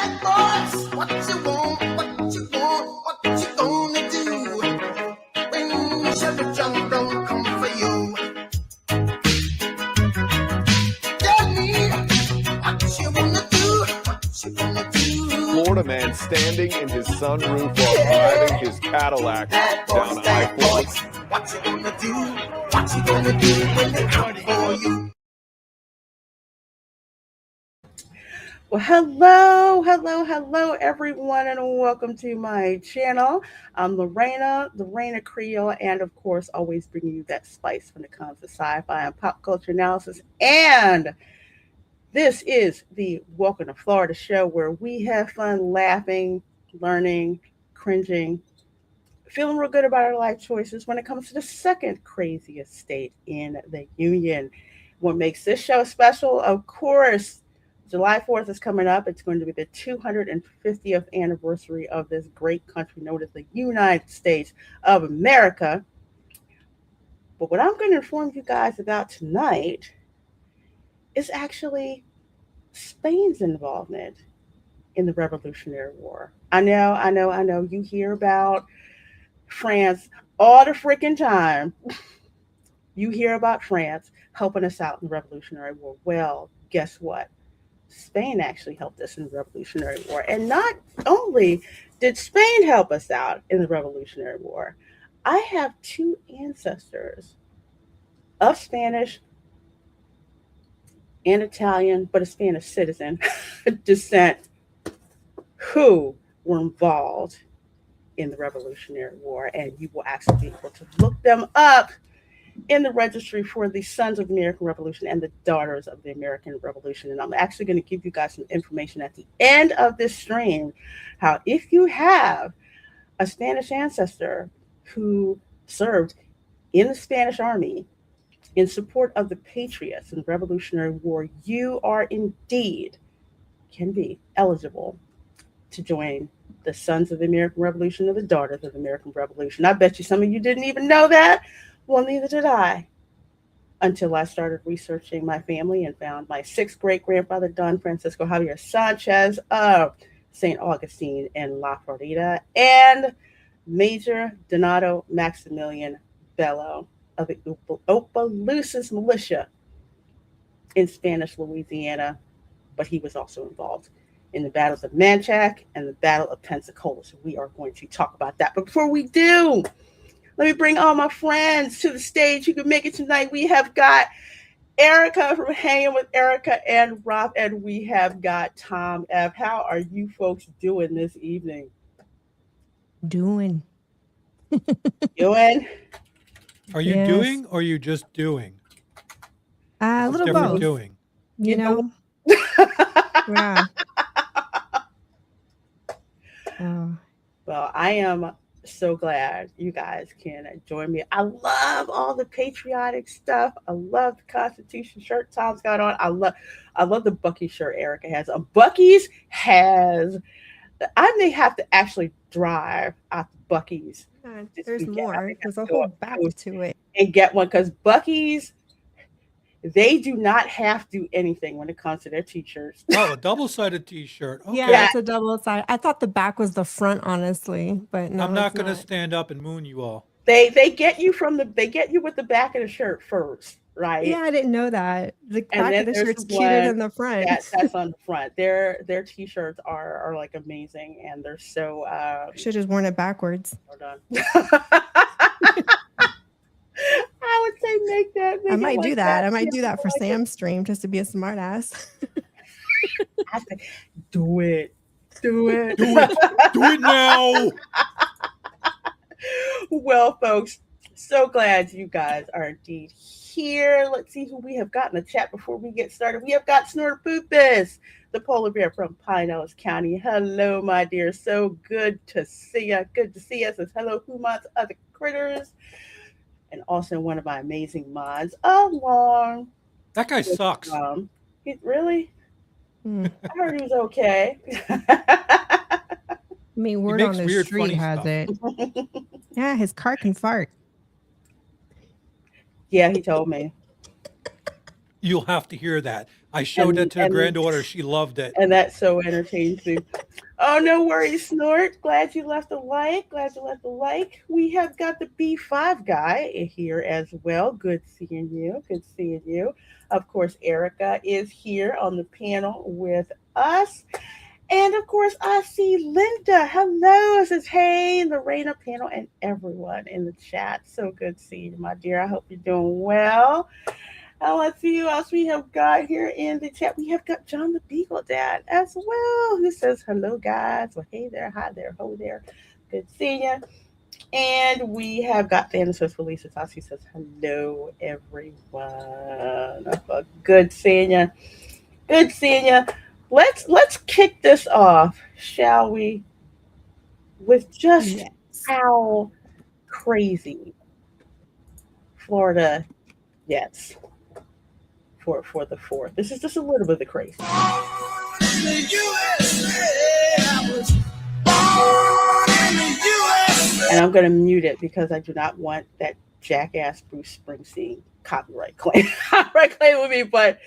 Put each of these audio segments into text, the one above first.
bad boys. What you want, what you want, what you gonna do when Chevy John don't come for you? Tell me what you wanna do, what you gonna do. Florida man standing in his sunroof while driving his Cadillac down I-40. What you gonna do, what you gonna do when they come for you? Well, hello, everyone, and welcome to my channel. I'm LaReina Creole, and of course, always bringing you that spice when it comes to sci-fi and pop culture analysis. And this is the Welcome to Florida show, where we have fun laughing, learning, cringing, feeling real good about our life choices when it comes to the second craziest state in the union. What makes this show special, of course, July 4th is coming up. It's going to be the 250th anniversary of this great country known as the United States of America. But what I'm going to inform you guys about tonight is actually Spain's involvement in the Revolutionary War. I know. You hear about France all the freaking time. You hear about France helping us out in the Revolutionary War. Well, guess what? Spain actually helped us in the Revolutionary War. And not only did Spain help us out in the Revolutionary War, I have two ancestors of Spanish and Italian, but a Spanish citizen descent who were involved in the Revolutionary War. And you will actually be able to look them up in the registry for the Sons of the American Revolution and the Daughters of the American Revolution. And I'm actually going to give you guys some information at the end of this stream, how if you have a Spanish ancestor who served in the Spanish Army in support of the Patriots in the Revolutionary War, you are indeed can be eligible to join the Sons of the American Revolution or the Daughters of the American Revolution. I bet you some of you didn't even know that. Well, neither did I, until I started researching my family and found my sixth great-grandfather, Don Francisco Javier Sanchez of St. Augustine in La Florida, and Major Donato Maximilian Bello of the Opelousas militia in Spanish Louisiana, but he was also involved in the battles of Manchac and the Battle of Pensacola. So we are going to talk about that. But before we do, let me bring all my friends to the stage who can make it tonight. We have got Erica from Hanging with Erica and Rob, and we have got Tom F. How are you folks doing this evening? Doing? Are you doing or are you just doing? A little both. Doing. You know? Yeah. Well, I am so glad you guys can join me. I love all the patriotic stuff. I love the Constitution shirt Tom's got on. I love the Bucky shirt Erica has. Bucky's has. I may have to actually drive out to Bucky's. There's more. There's a whole back to it. And get one, because Bucky's, they do not have to do anything when it comes to their t-shirts. Oh, a double-sided t-shirt. Okay. Yeah, it's a double-sided. I thought the back was the front, honestly, but no. I'm not going to stand up and moon you all. They get you with the back of the shirt first, right? Yeah, I didn't know that. The back of the shirt's cuter than the front. That's on the front. Their t-shirts are like amazing, and they're so. Should have just worn it backwards. Hold on. I would say make that. I might do that. I might do that for Sam's stream just to be a smart ass. I say, do it. Do it now. Well, folks, so glad you guys are indeed here. Let's see who we have got in the chat before we get started. We have got Snortpoopus, the polar bear from Pinellas County. Hello, my dear. So good to see you. Good to see us. Says hello, Humans, other critters. And also one of my amazing mods, along. That guy sucks. Really? I heard he was okay. I mean, word on the street has it. Yeah, his car can fart. Yeah, he told me. You'll have to hear that. I showed it to the granddaughter. She loved it. And that so entertains me. Oh, no worries, Snort. Glad you left a like. Glad you left a like. We have got the B5 guy here as well. Good seeing you. Good seeing you. Of course, Erica is here on the panel with us. And of course, I see Linda. Hello. It says, hey, LaReina panel and everyone in the chat. So good seeing you, my dear. I hope you're doing well. Let's see who else we have got here in the chat. We have got John the Beagle Dad as well, who says, hello, guys. Well, hey there, hi there, ho there. Good seeing you. And we have got Fantasy Felicia Toss. He says, hello, everyone. Good seeing you. Good seeing you. Let's kick this off, shall we? With just how crazy Florida gets. For the 4th. This is just a little bit of the crazy. And I'm going to mute it because I do not want that jackass Bruce Springsteen copyright claim with me. But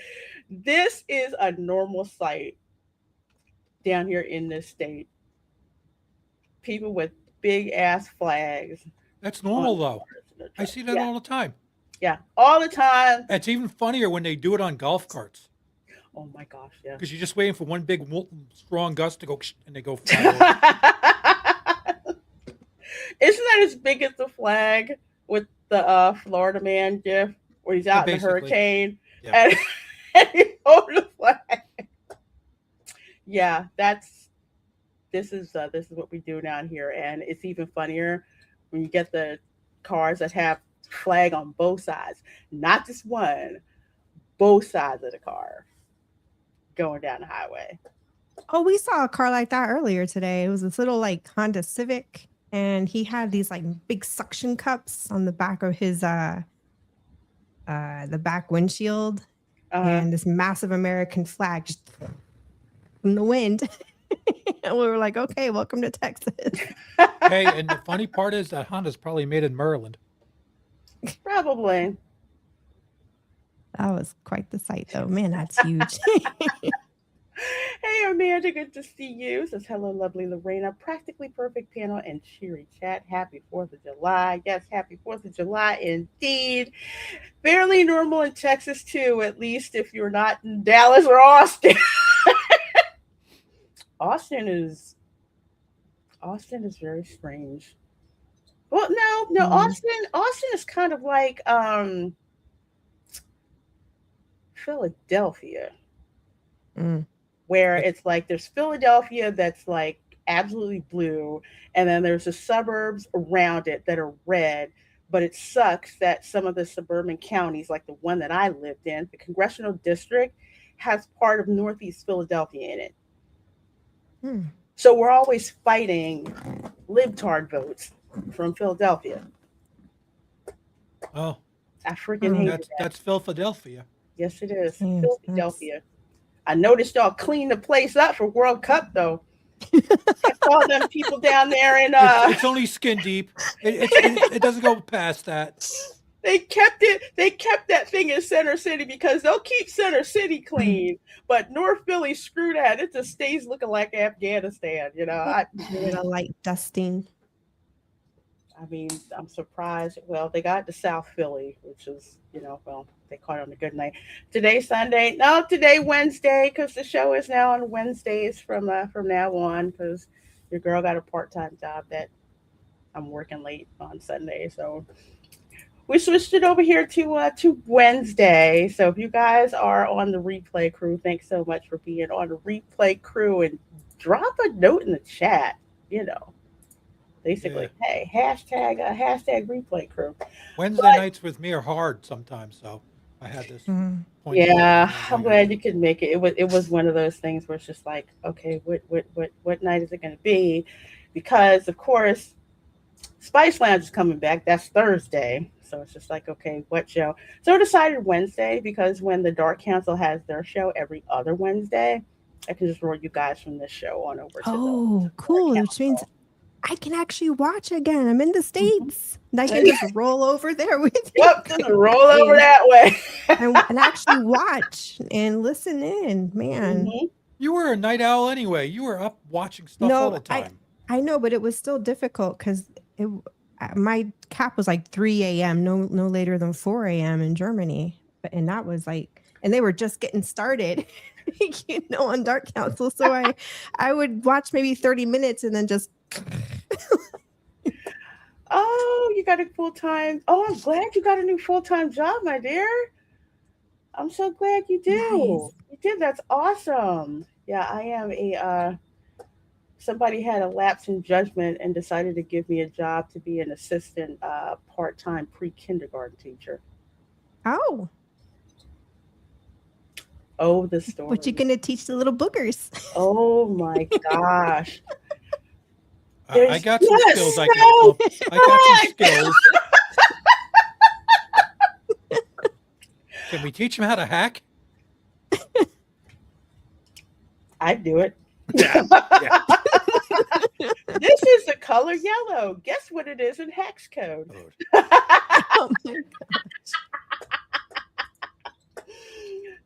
this is a normal sight down here in this state. People with big ass flags. That's normal though. I see that all the time. Yeah, all the time. It's even funnier when they do it on golf carts. Oh my gosh, yeah. Because you're just waiting for one big strong gust to go, and they go fly over. Isn't that as big as the flag with the Florida man gif, where he's out in the hurricane and he holds the flag? Yeah, this is what we do down here, and it's even funnier when you get the cars that have flag on both sides, not just one, both sides of the car going down the highway. Oh, we saw a car like that earlier today. It was this little like Honda Civic, and he had these like big suction cups on the back of his the back windshield, and this massive American flag just from the wind. And we were like, okay, welcome to Texas. Hey, and the funny part is that Honda's probably made in Maryland. Probably. That was quite the sight, though. Man, that's huge. Hey, Amanda, good to see you. Says, hello, lovely LaReina. Practically perfect panel and cheery chat. Happy 4th of July. Yes, happy 4th of July indeed. Fairly normal in Texas, too, at least if you're not in Dallas or Austin. Austin is very strange. Well, no, Austin is kind of like Philadelphia, where it's like there's Philadelphia that's like absolutely blue, and then there's the suburbs around it that are red. But it sucks that some of the suburban counties, like the one that I lived in, the congressional district, has part of Northeast Philadelphia in it. So we're always fighting libtard votes from Philadelphia. Oh, I freaking hate that. That's Philadelphia. Yes, it is. Philadelphia. I noticed y'all cleaned the place up for World Cup, though. I saw them people down there, and it's only skin deep. It doesn't go past that. They kept that thing in Center City because they'll keep Center City clean, but North Philly, screw that. It just stays looking like Afghanistan, you know. With a light dusting. I mean, I'm surprised. Well, they got to South Philly, which is, they caught it on a good night. Today, Sunday. No, today, Wednesday, because the show is now on Wednesdays from now on, because your girl got a part-time job that I'm working late on Sunday. So we switched it over here to Wednesday. So if you guys are on the replay crew, thanks so much for being on the replay crew, and drop a note in the chat, basically, hey, hashtag replay crew. Wednesday nights with me are hard sometimes, so I had this point. Yeah, I'm glad you could make it. It was one of those things where it's just like, okay, what night is it going to be? Because of course, Spice Lounge is coming back. That's Thursday. So it's just like, okay, what show? So I decided Wednesday, because when the Dark Council has their show every other Wednesday, I can just roll you guys from this show on over to cool. Which means I can actually watch again. I'm in the States. And I can just roll over there with you. Yep, just roll over that way. and actually watch and listen in, man. Mhm. You were a night owl anyway. You were up watching stuff all the No, time. I know, but it was still difficult because my cap was like 3 a.m. No later than 4 a.m. in Germany, and that was like, and they were just getting started, on Dark Council. So I would watch maybe 30 minutes and then just. Oh, you got a full-time. Oh, I'm glad you got a new full-time job, my dear. I'm so glad you do. Nice. You did. That's awesome. Yeah, I am somebody had a lapse in judgment and decided to give me a job to be an assistant part-time pre-kindergarten teacher. Oh, Oh, the story. what you gonna teach the little boogers? Oh my gosh. I got some Yes, skills. I no. got some skills. Can we teach them how to hack? I'd do it. Yeah. This is the color yellow. Guess what it is in hex code? Oh my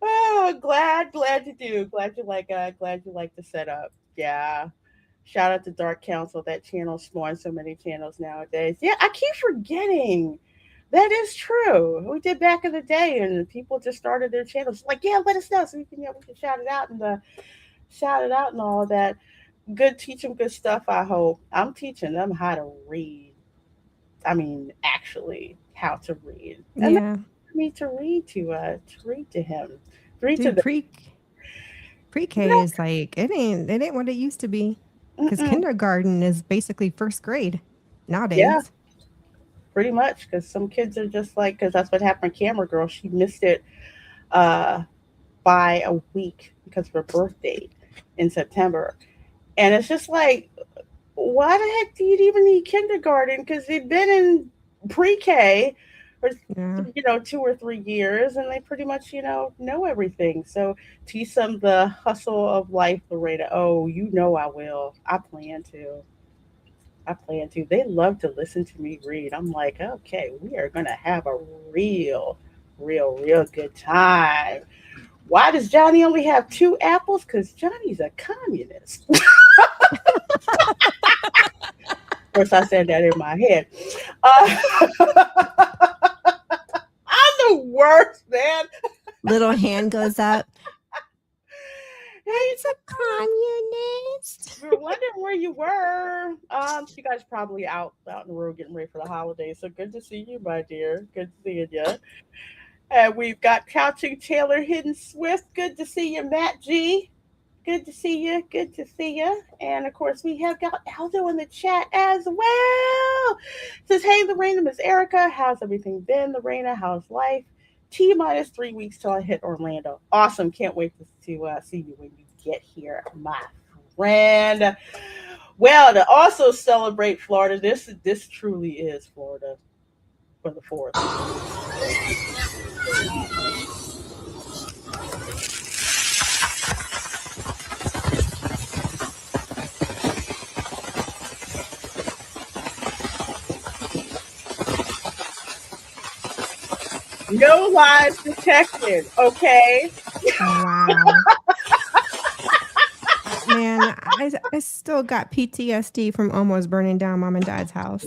Oh, glad you do. Glad you like the setup. Yeah. Shout out to Dark Council. That channel spawns so many channels nowadays. Yeah, I keep forgetting. That is true. We did back in the day, and people just started their channels. Like, yeah, let us know so we can shout it out and all that. Good teaching good stuff. I hope I'm teaching them how to read. I mean, actually, how to read. And Yeah. me to read to him. Read to Dude, the pre-K is like it ain't what it used to be. Because kindergarten is basically first grade nowadays. Yeah. Pretty much, because some kids are just like, because that's what happened. Camera Girl, she missed it by a week because of her birthday in September, and it's just like, why the heck do you even need kindergarten? Because they've been in pre-K or Yeah. 2 or 3 years, and they pretty much know everything. So teach them the hustle of life, LaReina. Oh, I will. I plan to. They love to listen to me read. I'm like, okay, we are gonna have a real good time. Why does Johnny only have 2 apples? Because Johnny's a communist. Of course, I said that in my head. I'm the worst, man. Little hand goes up. He's a communist. We were wondering where you were. You guys probably out in the road getting ready for the holidays. So good to see you, my dear. Good to see you. And we've got Couching Taylor Hidden Swift. Good to see you, Matt G. Good to see you. Good to see you. And of course, we have got Aldo in the chat as well. Says, hey, LaReina, Miss Erica. How's everything been, LaReina? How's life? T-minus 3 weeks till I hit Orlando. Awesome. Can't wait to see you when you get here, my friend. Well, to also celebrate Florida, this truly is Florida for the 4th. No lies detected, okay? Wow. Man, I still got PTSD from almost burning down mom and dad's house.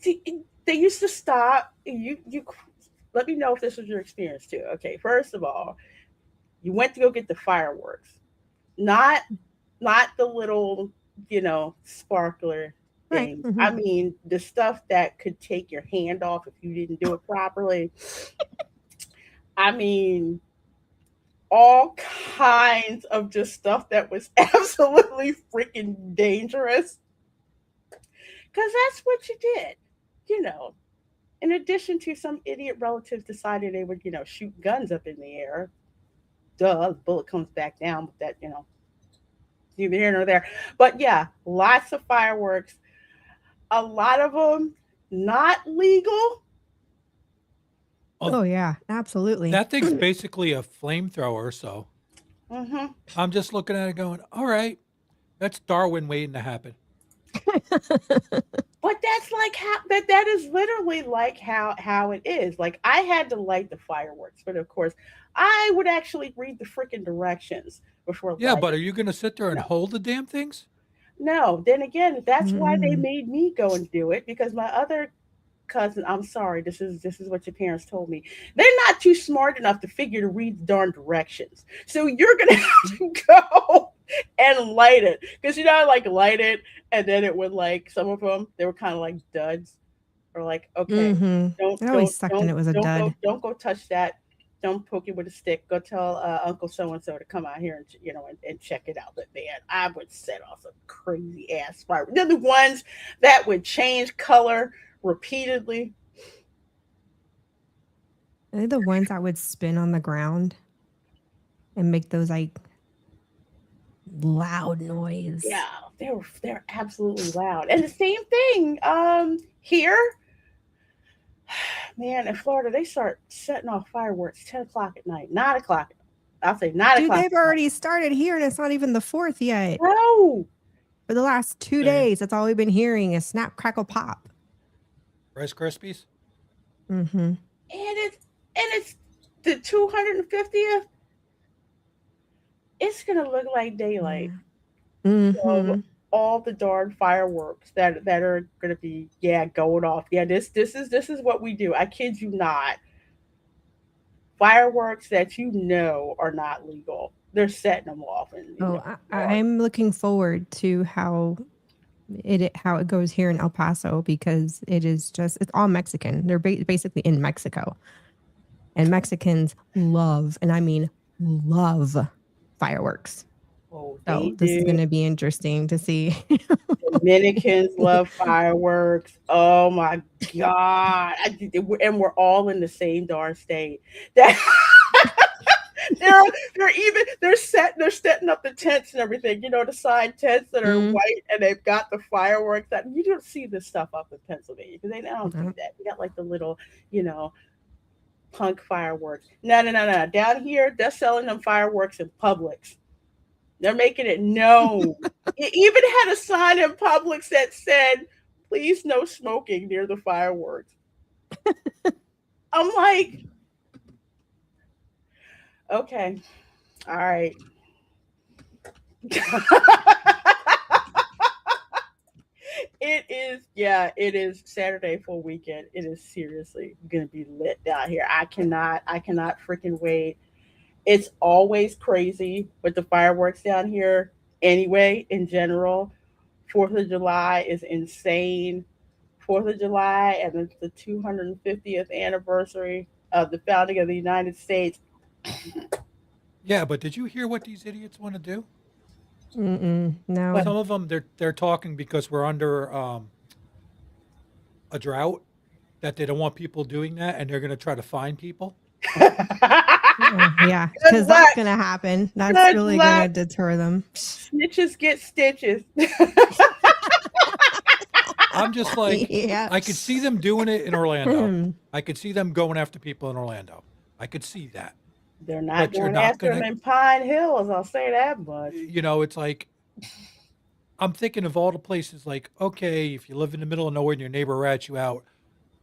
They used to stop. You let me know if this was your experience too. Okay, first of all, you went to go get the fireworks, not the little sparkler Right. things. I mean, the stuff that could take your hand off if you didn't do it properly. I mean, all kinds of just stuff that was absolutely freaking dangerous. Because that's what you did, In addition to some idiot relatives decided they would, shoot guns up in the air. Duh, the bullet comes back down with that, neither here nor there. But yeah, lots of fireworks. A lot of them not legal. Oh yeah, absolutely. That thing's basically a flamethrower. So I'm just looking at it going, all right, that's Darwin waiting to happen. But that's like how that is literally like how it is. Like I had to light the fireworks, but of course I would actually read the freaking directions before Yeah, but lighting. are you going to sit there and No. hold the damn things? No, then again, that's why they Mm-mm. made me go and do it because my other cousin, I'm sorry, this is what your parents told me. They're not too smart enough to figure to read the darn directions. So you're gonna have to go and light it. Because you know I like light it and then it would like some of them they were kind of like duds or like, okay, Mm-hmm. don't It always don't sucked and don't it was a dud. don't go touch that. Don't poke it with a stick. Go tell Uncle So and So to come out here and and check it out. But man, I would set off some crazy ass fireworks. They're the ones that would change color repeatedly. They're the ones that would spin on the ground and make those like loud noise. Yeah, they're absolutely loud. And the same thing here, man, in Florida, they start setting off fireworks 10 o'clock at night, 9 o'clock. I'll say nine Dude, o'clock they've at night. already started here and it's not even the 4th yet. No, For the last 2 Same. days, that's all we've been hearing is snap, crackle, pop. Rice Krispies? Mm-hmm. and it's the 250th. It's gonna look like daylight. Mm-hmm. All the darn fireworks that are gonna be going off. Yeah, this is what we do. I kid you not. Fireworks that are not legal. They're setting them off, and Oh, I'm looking forward to how it goes here in El Paso because it's all Mexican. They're basically in Mexico, and Mexicans love, and I mean love, fireworks. oh, they So this is do. going to be interesting to see. Dominicans love fireworks. Oh my god! And we're all in the same darn state. That they're they're setting up the tents and everything. The side tents that are Mm, white and they've got the fireworks. That you don't see this stuff up in Pennsylvania because they don't do no. that. We got like the little you know punk fireworks. No, no, no, no. Down here, they're selling them fireworks in Publix. They're making it known. It even had a sign in Publix that said, "Please, no smoking near the fireworks." I'm like, okay, all right. It is Saturday full weekend. It is seriously gonna be lit down here. I cannot freaking wait. It's always crazy with the fireworks down here anyway, in general. 4th of July is insane. 4th of July and the 250th anniversary of the founding of the United States. Yeah, but did you hear what these idiots want to do? But No. Some of them, they're talking because we're under a drought that they don't want people doing that, and they're going to try to fine people. Yeah, good because that's luck. going to happen. That's Good really going to luck. deter them. Snitches get stitches. I'm just like, Yeah. I could see them doing it in Orlando. I could see them going after people in Orlando. I could see that. They're not But you're going not after going them to, in Pine Hills. I'll say that much. it's like, I'm thinking of all the places like, okay, if you live in the middle of nowhere and your neighbor rats you out,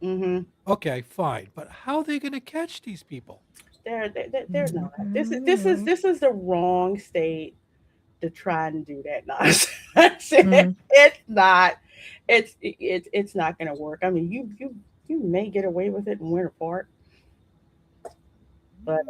Hmm. okay, fine. But how are they going to catch these people? They're not. This is the wrong state to try and do that nonsense. Mm. It's not. It's not going to work. I mean, you may get away with it in Winter Park, but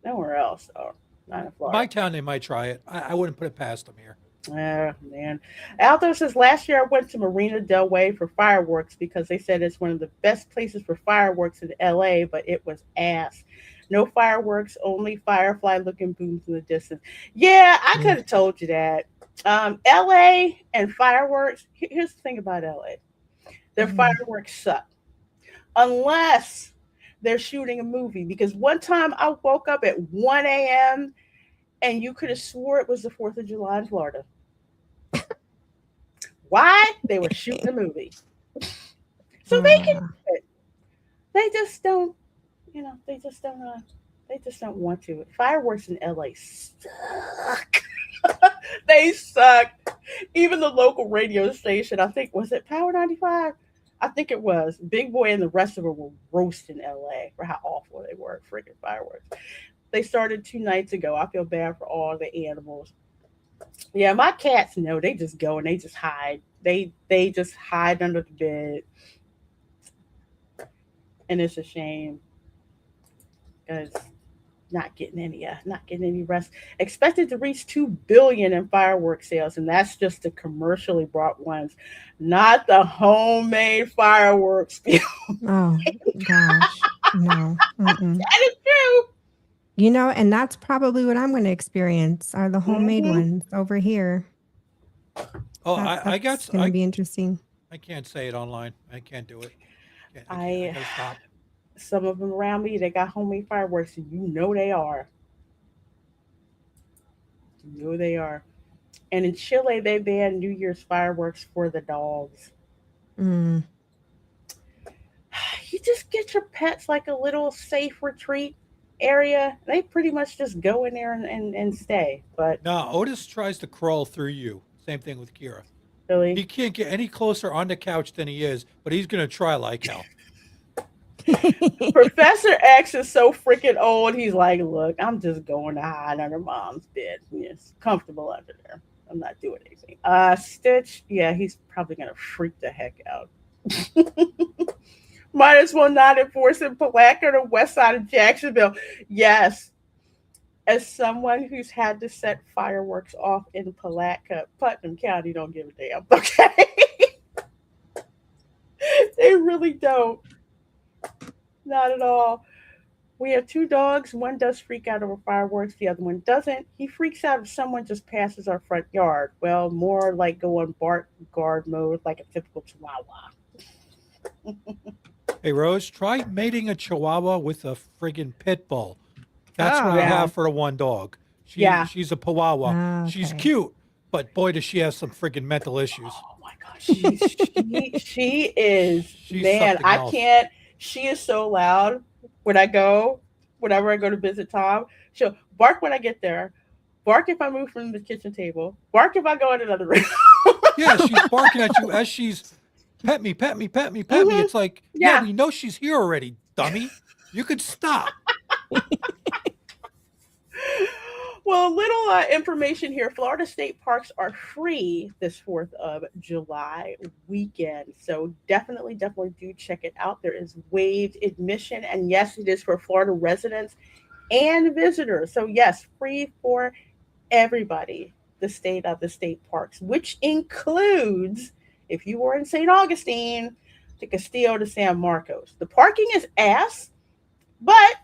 nowhere else. Oh, not in My Florida. town, they might try it. I wouldn't put it past them here. Man. Aldo says last year I went to Marina Del Rey for fireworks because they said it's one of the best places for fireworks in LA, but it was ass. No fireworks, only firefly looking booms in the distance. Yeah, I could have told you that. LA and fireworks, here's the thing about LA. Their fireworks suck. Unless they're shooting a movie. Because one time I woke up at 1 a.m. and you could have swore it was the 4th of July in Florida. Why? They were shooting a movie. So they can do it. They just don't, they just don't want to. Fireworks in LA suck. They suck. Even the local radio station, I think, was it Power 95? I think it was. Big Boy and the rest of them were roasting LA for how awful they were at freaking fireworks. They started 2 nights ago. I feel bad for all the animals. Yeah, my cats know. They just go and they just hide. They just hide under the bed, and it's a shame because not getting any rest. Expected to reach 2 billion in fireworks sales, and that's just the commercially bought ones, not the homemade fireworks. That Oh gosh, no. Mm-mm. is true. You know, and that's probably what I'm going to experience are the homemade Hmm. ones over here. Oh, That's going to be interesting. I can't say it online. I can't do it. I I gotta stop. Some of them around me, they got homemade fireworks, and you know they are. You know they are. And in Chile, they banned New Year's fireworks for the dogs. Mm. You just get your pets like a little safe retreat area. They pretty much just go in there and stay. But No, Otis tries to crawl through you. Same thing with Kira. He really, can't get any closer on the couch than he is, but he's gonna try like hell. Professor X is so freaking old. He's like, look, I'm just going to hide under mom's bed. It's comfortable under there. I'm not doing anything. Stitch, yeah, he's probably gonna freak the heck out. Might as well not enforce in Palatka or the west side of Jacksonville. Yes, as someone who's had to set fireworks off in Palatka, Putnam County don't give a damn. Okay, they really don't. Not at all. We have 2 dogs. One does freak out over fireworks. The other one doesn't. He freaks out if someone just passes our front yard. Well, more like go on bark guard mode, like a typical Chihuahua. Hey Rose, try mating a Chihuahua with a friggin' pit bull. That's what I Yeah. have for the one dog. Yeah. She's a Chihuahua. Ah, She's okay. cute, but boy, does she have some friggin' mental issues. Oh my gosh, she is, She's man. something I else. can't. She is so loud when I go. Whenever I go to visit Tom, she'll bark when I get there. Bark if I move from the kitchen table. Bark if I go in another room. Yeah, she's barking at you as she's pet me, pet me, pet me, pet me. Mhm. It's like, yeah, Yeah. we know she's here already, dummy. You could stop. Well, a little information here. Florida state parks are free this 4th of July weekend. So definitely do check it out. There is waived admission. And yes, it is for Florida residents and visitors. So, yes, free for everybody. The state parks, which includes, if you were in St. Augustine, the Castillo de San Marcos. The parking is ass, but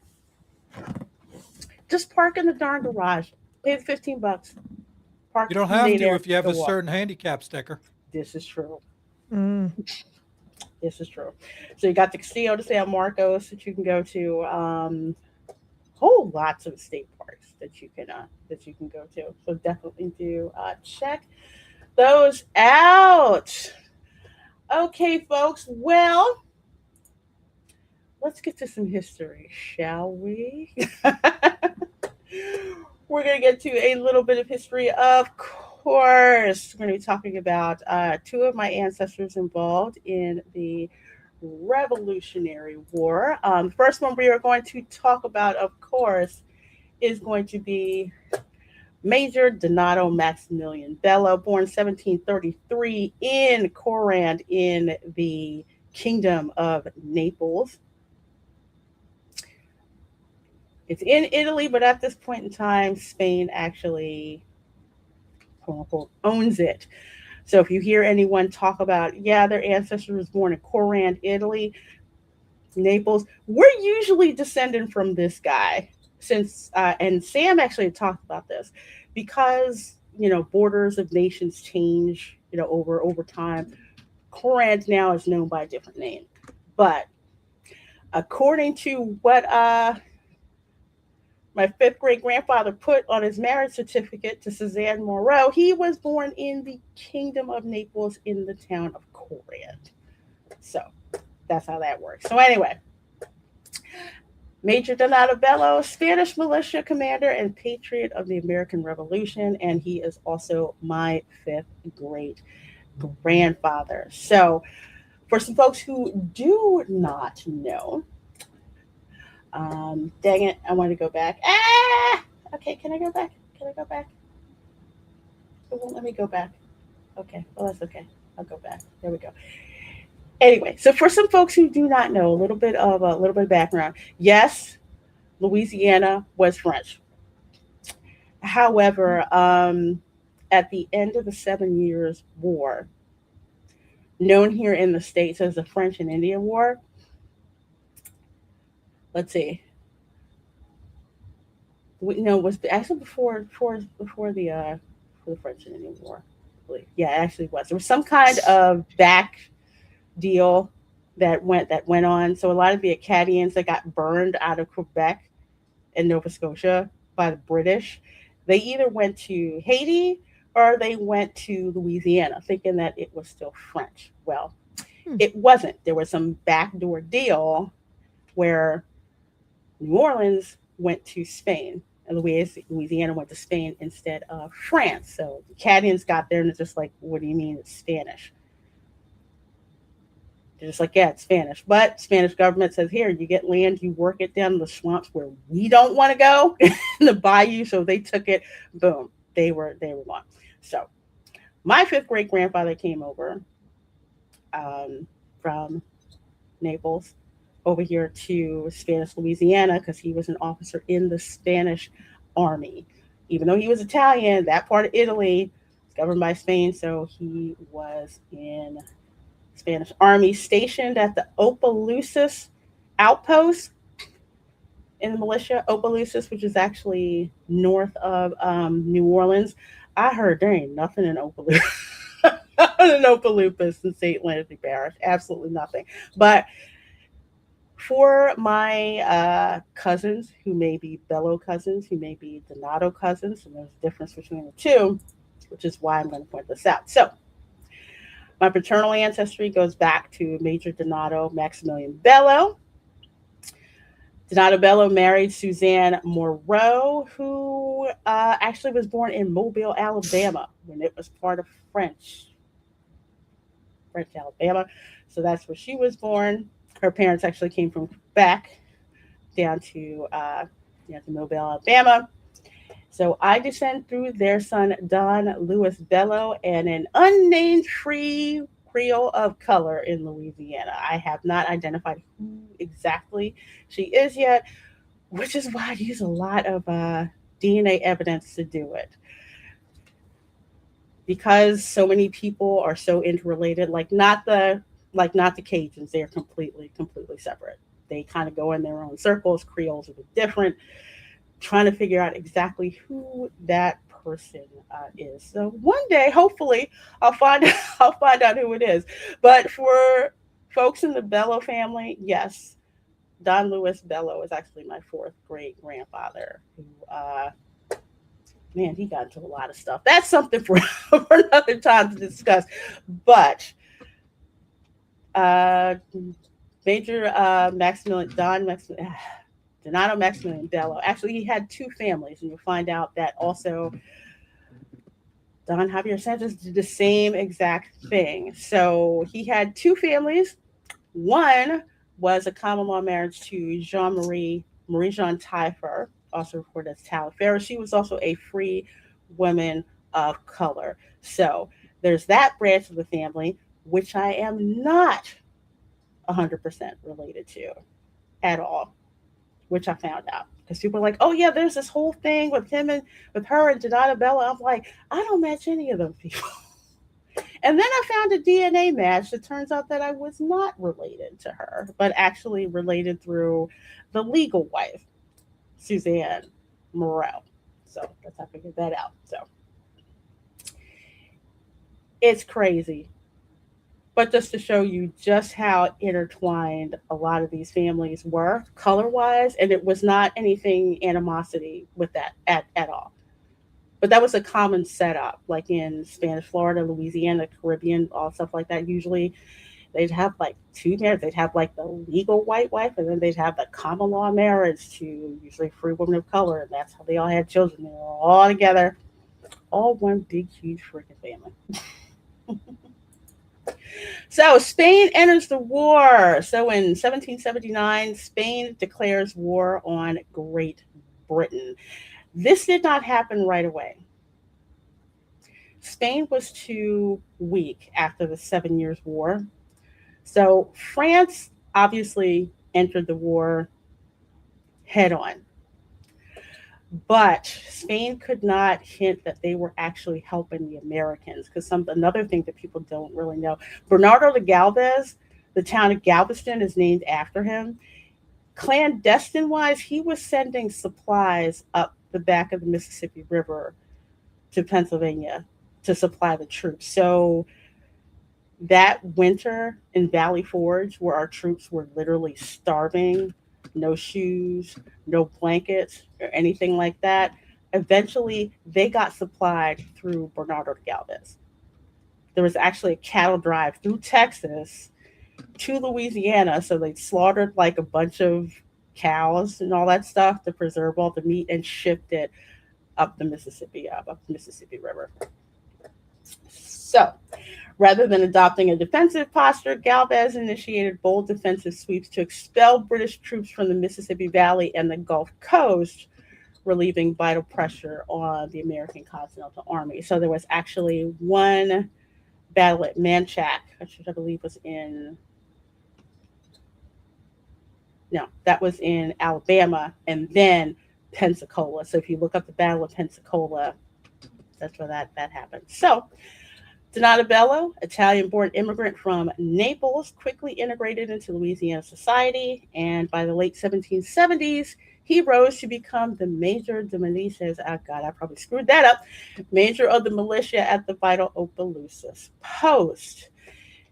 just park in the darn garage. Pay the $15. Park You don't and have stay to there. if you have Go a walk. certain handicap sticker. This is true. Mm. This is true. So you got the Castillo de San Marcos that you can go to. Whole lots of state parks that you can go to. So definitely do check those out. Okay, folks. Well, let's get to some history, shall we? We're going to get to a little bit of history, of course. We're going to be talking about 2 of my ancestors involved in the Revolutionary War. First one we are going to talk about, of course, is going to be Major Donato Maximilian Bello, born 1733 in Coran in the Kingdom of Naples. It's in Italy, but at this point in time, Spain actually, quote unquote, owns it. So if you hear anyone talk about, yeah, their ancestor was born in Coran, Italy, Naples, we're usually descending from this guy. Since and Sam actually talked about this, because borders of nations change, over time. Coran now is known by a different name, but according to what my fifth great grandfather put on his marriage certificate to Suzanne Moreau, he was born in the Kingdom of Naples in the town of Corinth. So that's how that works. So, anyway, Major Donato Bello, Spanish militia commander and patriot of the American Revolution, and he is also my fifth great grandfather. So, for some folks who do not know, dang it, I want to go back. Okay, can I go back? Can I go back? It won't let me go back. Okay, well, that's okay. I'll go back. There we go. Anyway, so for some folks who do not know, a little bit of background. Yes, Louisiana was French. However, at the end of the 7 Years' War, known here in the States as the French and Indian War, let's see, no, was actually before the French and Indian War. I believe. Yeah, it actually was. There was some kind of back deal that went on. So a lot of the Acadians that got burned out of Quebec and Nova Scotia by the British, they either went to Haiti or they went to Louisiana, thinking that it was still French. Well, Hmm. it wasn't. There was some backdoor deal where New Orleans went to Spain and Louisiana went to Spain instead of France. So the Acadians got there and it's just like, what do you mean it's Spanish? They're just like, yeah, it's Spanish. But Spanish government says, here, you get land, you work it down in the swamps where we don't want to go in the bayou. So they took it, boom, they were gone. So my fifth great grandfather came over from Naples over here to Spanish Louisiana because he was an officer in the Spanish army. Even though he was Italian, that part of Italy was governed by Spain, so he was in Spanish army stationed at the Opelousas outpost in the militia. Opelousas, which is actually north of New Orleans. I heard there ain't nothing in Opelousas. in Opelousas in St. Landry Parish. Absolutely nothing. But for my cousins who may be Bello cousins, who may be Donato cousins, and there's a difference between the two, which is why I'm going to point this out. So, my paternal ancestry goes back to Major Donato Maximilian Bello. Donato Bello married Suzanne Moreau, who actually was born in Mobile, Alabama, when it was part of French Alabama. So that's where she was born. Her parents actually came from Quebec down to Mobile, Alabama. So I descend through their son, Don Louis Bello, and an unnamed free Creole of color in Louisiana. I have not identified who exactly she is yet, which is why I use a lot of DNA evidence to do it. Because so many people are so interrelated, like not the Cajuns, they're completely separate. They kind of go in their own circles. Creoles are a bit different. Trying to figure out exactly who that person is. So one day, hopefully, I'll find out who it is. But for folks in the Bello family, yes, Don Louis Bello is actually my fourth great grandfather. Who, man, he got into a lot of stuff. That's something for, for another time to discuss. But uh, Major Donato Maximilian Bello. Actually, he had two families, and you'll find out that also Don Javier Sanchez did the same exact thing. So he had two families. One was a common law marriage to Marie Jean Taifer, also reported as Taliaferro. She was also a free woman of color. So there's that branch of the family, which I am not 100% related to at all, which I found out because people are like, "Oh yeah, there's this whole thing with him and with her and Donato Bello." I'm like, I don't match any of those people. And then I found a DNA match. It turns out that I was not related to her, but actually related through the legal wife, Suzanne Moreau. So that's how I figured that out. So it's crazy. But just to show you just how intertwined a lot of these families were color wise, and it was not anything animosity with that at all. But that was a common setup, like in Spanish Florida, Louisiana, Caribbean, all stuff like that. Usually they'd have like two marriages. They'd have like the legal white wife, and then they'd have the common law marriage to usually free women of color, and that's how they all had children. They were all together, all one big, huge freaking family. So Spain enters the war. So in 1779, Spain declares war on Great Britain. This did not happen right away. Spain was too weak after the 7 Years' War. So France obviously entered the war head on. But Spain could not hint that they were actually helping the Americans, because another thing that people don't really know, Bernardo de Galvez, the town of Galveston is named after him. Clandestine wise, he was sending supplies up the back of the Mississippi River to Pennsylvania to supply the troops. So that winter in Valley Forge, where our troops were literally starving, no shoes, no blankets, or anything like that, eventually they got supplied through Bernardo de Galvez. There was actually a cattle drive through Texas to Louisiana. So they slaughtered like a bunch of cows and all that stuff to preserve all the meat and shipped it up the Mississippi River. So rather than adopting a defensive posture, Galvez initiated bold defensive sweeps to expel British troops from the Mississippi Valley and the Gulf Coast, relieving vital pressure on the American Continental Army. So there was actually one battle at Manchac, which I believe was that was in Alabama, and then Pensacola. So if you look up the Battle of Pensacola, that's where that happened. So Donato Bello, Italian-born immigrant from Naples, quickly integrated into Louisiana society, and by the late 1770s, he rose to become the major de militias. Oh God, I probably screwed that up. Major of the militia at the vital Opelousas post.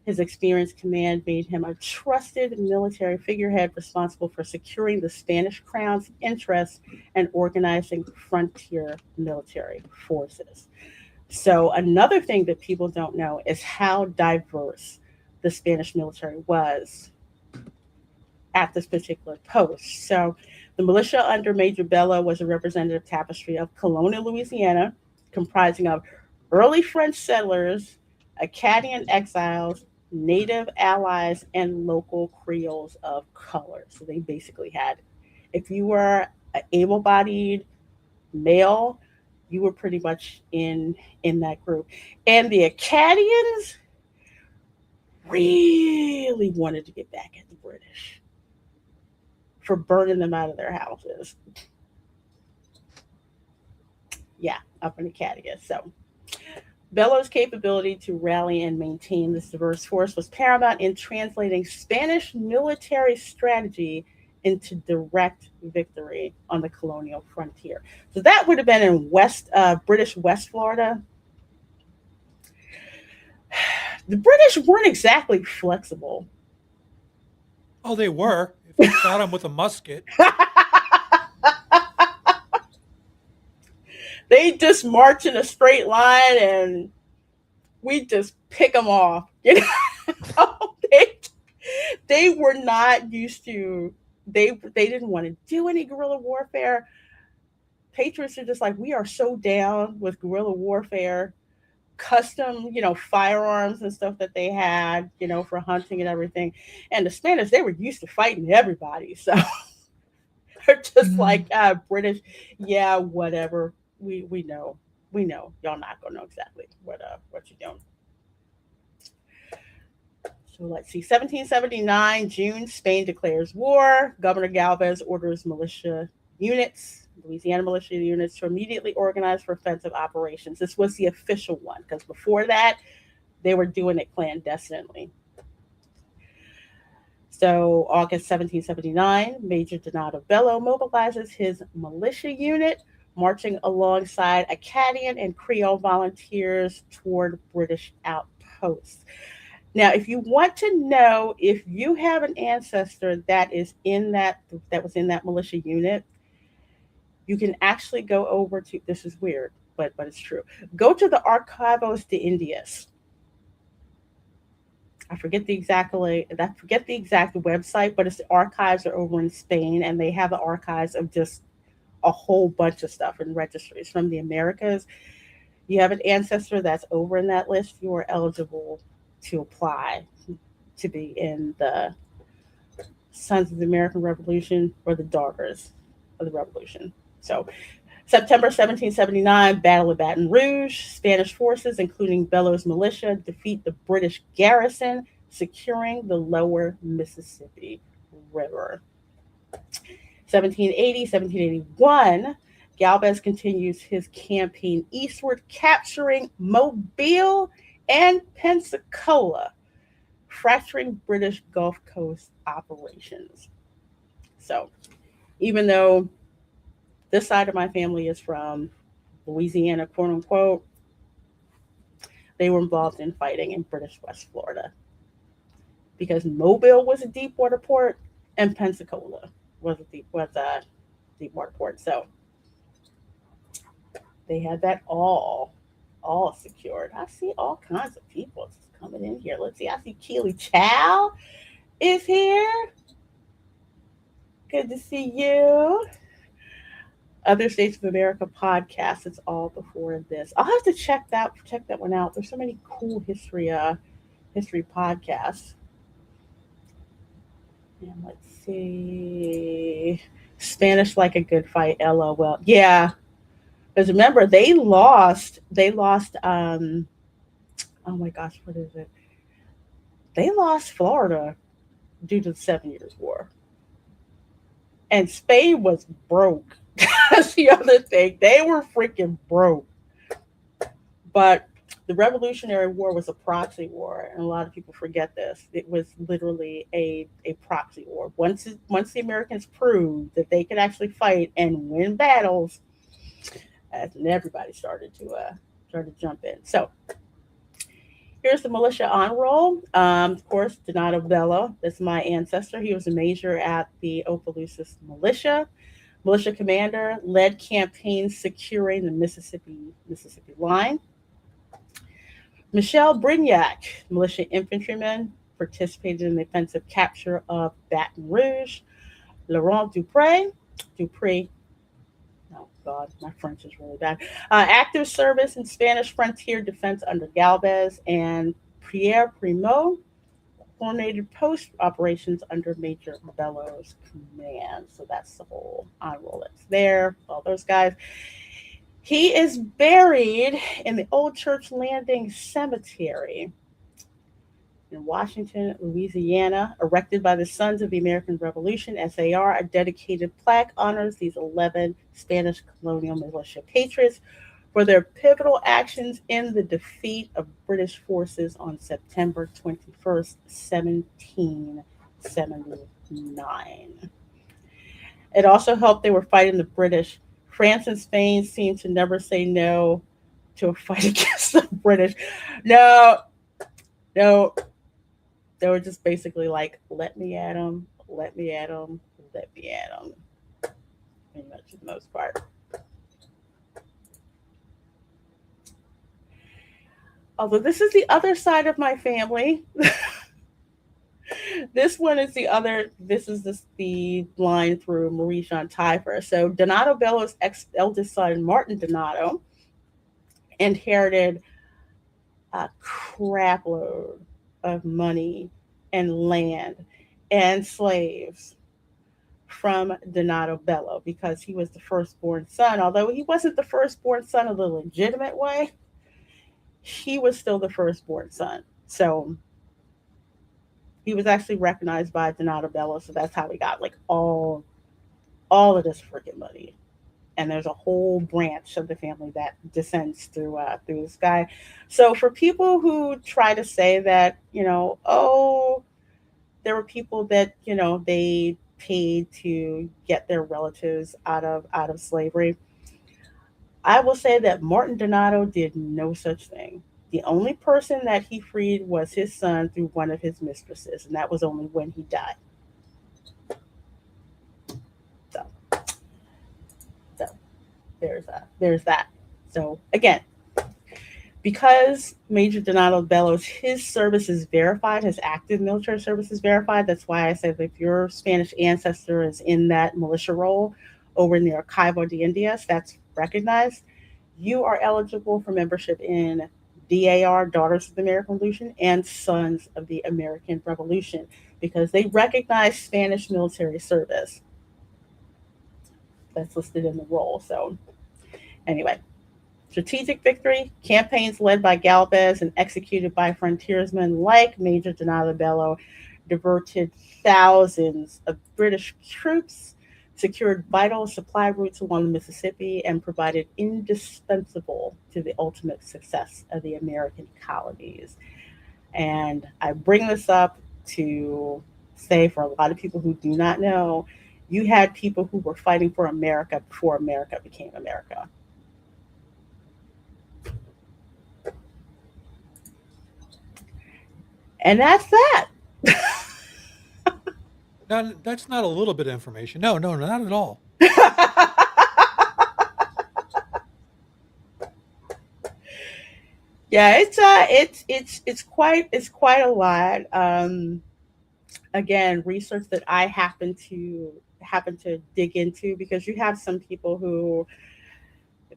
His experienced command made him a trusted military figurehead responsible for securing the Spanish crown's interests and organizing frontier military forces. So another thing that people don't know is how diverse the Spanish military was at this particular post. So the militia under Major Bello was a representative tapestry of colonial Louisiana, comprising of early French settlers, Acadian exiles, Native allies, and local Creoles of color. So they basically had, if you were an able-bodied male, you were pretty much in that group. And the Acadians really wanted to get back at the British for burning them out of their houses. Yeah, up in Acadia. So Bello's capability to rally and maintain this diverse force was paramount in translating Spanish military strategy into direct victory on the colonial frontier. So that would have been in British West Florida. The British weren't exactly flexible. Oh, they were. If you shot them with a musket. They just march in a straight line and we just pick them off. You know, they were not used to. They didn't want to do any guerrilla warfare. Patriots are just like, we are so down with guerrilla warfare, custom, firearms and stuff that they had, for hunting and everything. And the Spanish, they were used to fighting everybody. So they're just like, British, yeah, whatever. We know. Y'all not gonna know exactly what you're doing. So let's see. 1779, June, Spain declares war. Governor Galvez orders Louisiana militia units to immediately organize for offensive operations. This was the official one, because before that, they were doing it clandestinely. So August 1779, Major Donato Bello mobilizes his militia unit, marching alongside Acadian and Creole volunteers toward British outposts. Now, if you want to know if you have an ancestor that was in that militia unit, you can actually go over to, this is weird, but it's true. Go to the Archivos de Indias. I forget the exact website, but it's the archives are over in Spain, and they have the archives of just a whole bunch of stuff and registries from the Americas. You have an ancestor that's over in that list, you are eligible to apply to be in the Sons of the American Revolution or the Daughters of the Revolution. So, September 1779, Battle of Baton Rouge. Spanish forces, including Bellows militia, defeat the British garrison, securing the lower Mississippi River. 1780, 1781, Galvez continues his campaign eastward, capturing Mobile and Pensacola, fracturing British Gulf Coast operations. So, even though this side of my family is from Louisiana, quote unquote, they were involved in fighting in British West Florida because Mobile was a deep water port and Pensacola was a deep water port. So they had that all secured. I see all kinds of people just coming in here. Let's see. I see Keely Chow is here. Good to see you. Other States of America podcast. It's all before this. I'll have to check that one out. There's so many cool history podcasts. And let's see. Spanish like a good fight. LOL. Yeah. Because remember, they lost. Oh my gosh, what is it? They lost Florida due to the 7 Years' War. And Spain was broke. That's the other thing. They were freaking broke. But the Revolutionary War was a proxy war, and a lot of people forget this. It was literally a proxy war. Once the Americans proved that they could actually fight and win battles, and everybody started to jump in. So here's the militia on roll. Of course, Donato Bello. That's my ancestor. He was a major at the Opelousas militia. Militia commander, led campaigns securing the Mississippi line. Michel Brignac, militia infantryman, participated in the offensive capture of Baton Rouge. Laurent Dupré, oh God, my French is really bad. Active service in Spanish frontier defense under Galvez, and Pierre Primo coordinated post operations under Major Bellows' command. So that's the whole enroll that's there. All those guys. He is buried in the Old Church Landing Cemetery in Washington, Louisiana, erected by the Sons of the American Revolution, SAR. A dedicated plaque honors these 11 Spanish colonial militia patriots for their pivotal actions in the defeat of British forces on September 21st, 1779. It also helped they were fighting the British. France and Spain seemed to never say no to a fight against the British. No. They were just basically like, let me at them. Pretty much for the most part. Although this is the other side of my family. This is the line through Marie Jean Tyfer. So Donato Bello's eldest son, Martin Donato, inherited a crap load of money and land and slaves from Donato Bello because he was the firstborn son. Although he wasn't the firstborn son of the legitimate way, he was still the firstborn son. So he was actually recognized by Donato Bello, so that's how he got like all of this freaking money. And there's a whole branch of the family that descends through this guy. So for people who try to say that, there were people that they paid to get their relatives out of slavery, I will say that Martin Donato did no such thing. The only person that he freed was his son through one of his mistresses, and that was only when he died. So there's that. So again, because Major Donato Bellows, his service is verified, his active military service is verified. That's why I said if your Spanish ancestor is in that militia role over in the Archivo de Indias, that's recognized. You are eligible for membership in DAR, Daughters of the American Revolution, and Sons of the American Revolution, because they recognize Spanish military service. That's listed in the role. So, anyway, strategic victory, campaigns led by Galvez and executed by frontiersmen like Major Donato Bello diverted thousands of British troops, secured vital supply routes along the Mississippi, and provided indispensable to the ultimate success of the American colonies. And I bring this up to say for a lot of people who do not know, you had people who were fighting for America before America became America. And that's that. No, that's not a little bit of information. No, not at all. Yeah, it's quite a lot. Again, research that I happen to dig into, because you have some people who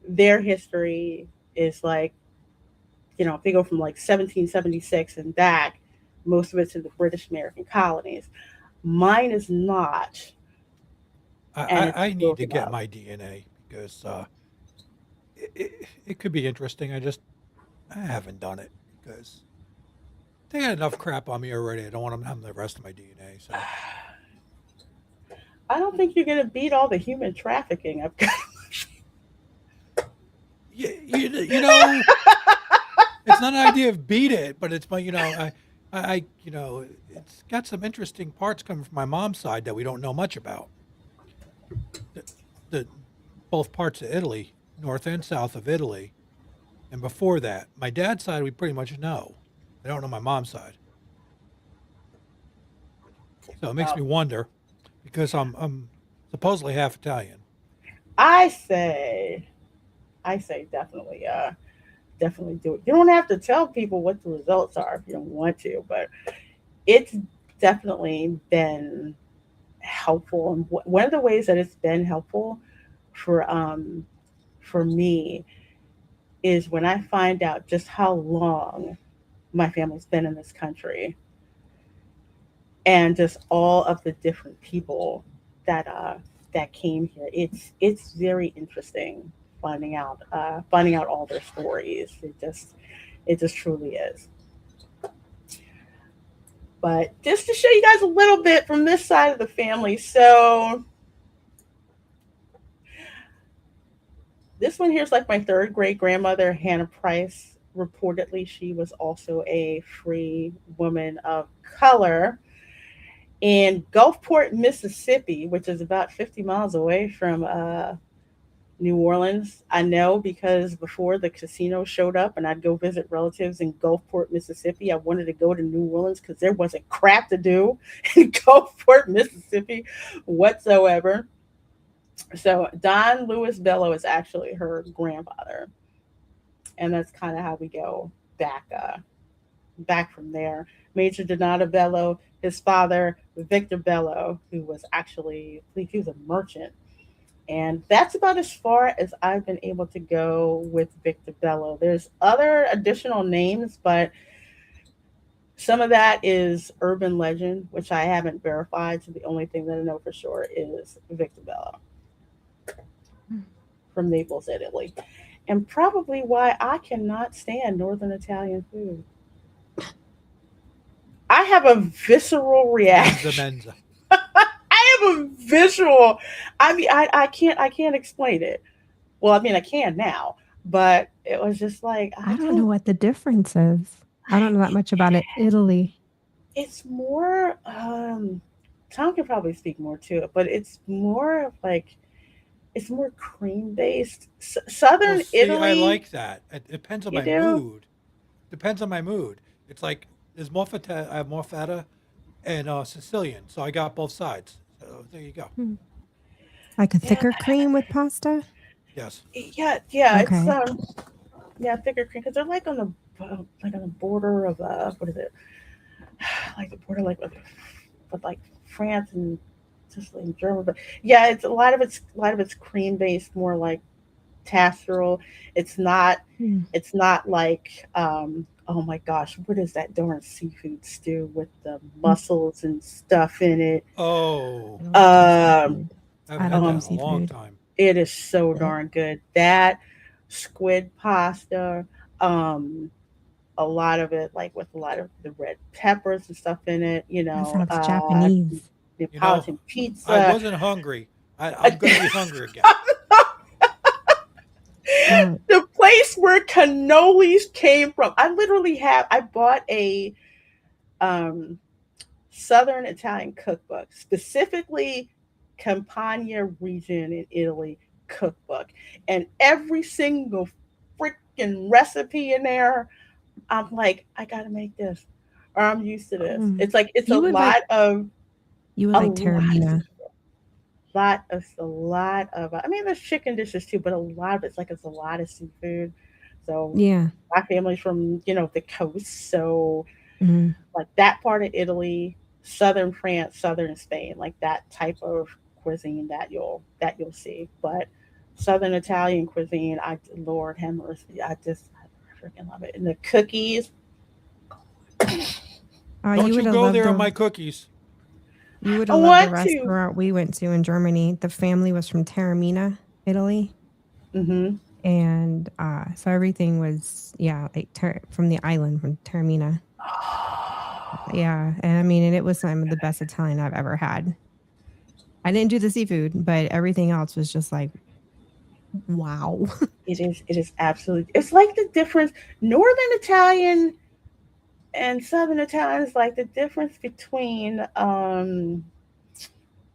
their history is like, if they go from like 1776 and back, most of it's in the British American colonies. Mine is not. I need to get my DNA because it could be interesting. I haven't done it because they got enough crap on me already. I don't want them to have the rest of my DNA. So I don't think you're going to beat all the human trafficking I've got. yeah, it's not an idea of beat it, but it's my, it's got some interesting parts coming from my mom's side that we don't know much about. The both parts of Italy, north and south of Italy, and before that, my dad's side we pretty much know. I don't know my mom's side, so it makes me wonder because I'm supposedly half Italian. I say definitely. Definitely do it. You don't have to tell people what the results are if you don't want to, but it's definitely been helpful. And one of the ways that it's been helpful for me is when I find out just how long my family's been in this country, and just all of the different people that came here. It's very interesting finding out all their stories. It just truly is. But just to show you guys a little bit from this side of the family, so this one here is like my third great grandmother, Hannah Price. Reportedly, she was also a free woman of color in Gulfport, Mississippi, which is about 50 miles away from New Orleans. I know because before the casino showed up and I'd go visit relatives in Gulfport, Mississippi, I wanted to go to New Orleans because there wasn't crap to do in Gulfport, Mississippi whatsoever. So Don Lewis Bello is actually her grandfather. And that's kind of how we go back from there. Major Donato Bello, his father, Victor Bello, who was actually, I believe he was a merchant. And that's about as far as I've been able to go with Victor Bello. There's other additional names, but some of that is urban legend, which I haven't verified. So the only thing that I know for sure is Victor Bello from Naples, Italy. And probably why I cannot stand Northern Italian food. I have a visceral reaction. Menza. I have a visual. I mean, I can't explain it. Well, I mean, I can now, but it was just like I don't know what the difference is. I don't know that much about it. Italy. It's more. Tom can probably speak more to it, but it's more like it's more cream based. Southern Italy. I like that. It depends on my mood. Depends on my mood. It's like there's more feta. I have more feta and Sicilian, so I got both sides. So there you go. Like a thicker cream with pasta? Yes. Yeah. Okay. Yeah, thicker cream because they're like on the border of what is it? Like the border with like France and Sicily and Germany. But yeah, it's a lot of it's cream based, more like casserole. It's not Hmm. it's not like oh my gosh, what is that darn seafood stew with the mussels and stuff in it? Oh, I don't do Um seafood. I haven't I had don't that do um in a long seafood. time. it is so Yeah. darn good. That squid pasta, um a lot of it like with a lot of the red peppers and stuff in it, That sounds Japanese. You know, Neapolitan I pizza. wasn't hungry. I'm going to be hungry again. Oh, The place where cannolis came from. I bought a um Southern Italian cookbook, specifically Campania region in Italy cookbook. And every single freaking recipe in there, I'm like, I gotta make this. Or I'm used to this. um, It's like it's you would like you would a like lot of terramina. a lot of I mean there's chicken dishes too, but a lot of it's a lot of seafood. So Yeah. my family's from, the coast, so Hmm. like that part of Italy, southern France, southern Spain, like that type of cuisine that you'll see. But southern Italian cuisine, Lord have mercy, I freaking love it. And the cookies, You Don't would you have go loved there on the my cookies. you would I have loved the want to. restaurant we went to in Germany. The family was from Taormina, Italy, Hmm. and so everything was like from the island from Taormina. Yeah, and I mean, and it was some of the best Italian I've ever had. I didn't do the seafood, but everything else was just like wow. It is absolutely. It's like the difference. Northern Italian and Southern Italian is like the difference between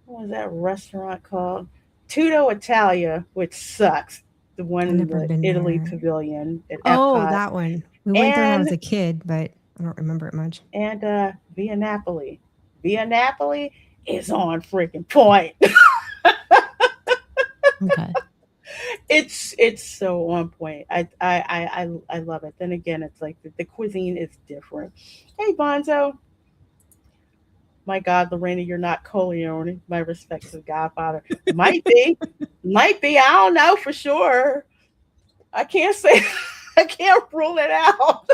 what was that restaurant called? Tutto Italia, which sucks. The one I've in never the been Italy there. Pavilion at Oh, Epcot, that one. We went there when I was and a kid, but I don't remember it much. Via Napoli. Via Napoli is on freaking point. Okay. It's so on point. I love it. Then again, it's like the cuisine is different. Hey Bonzo, my God, LaReina, you're not Coleone. My respects to the Godfather. Might be, might be. I don't know for sure. I can't say. I can't rule it out.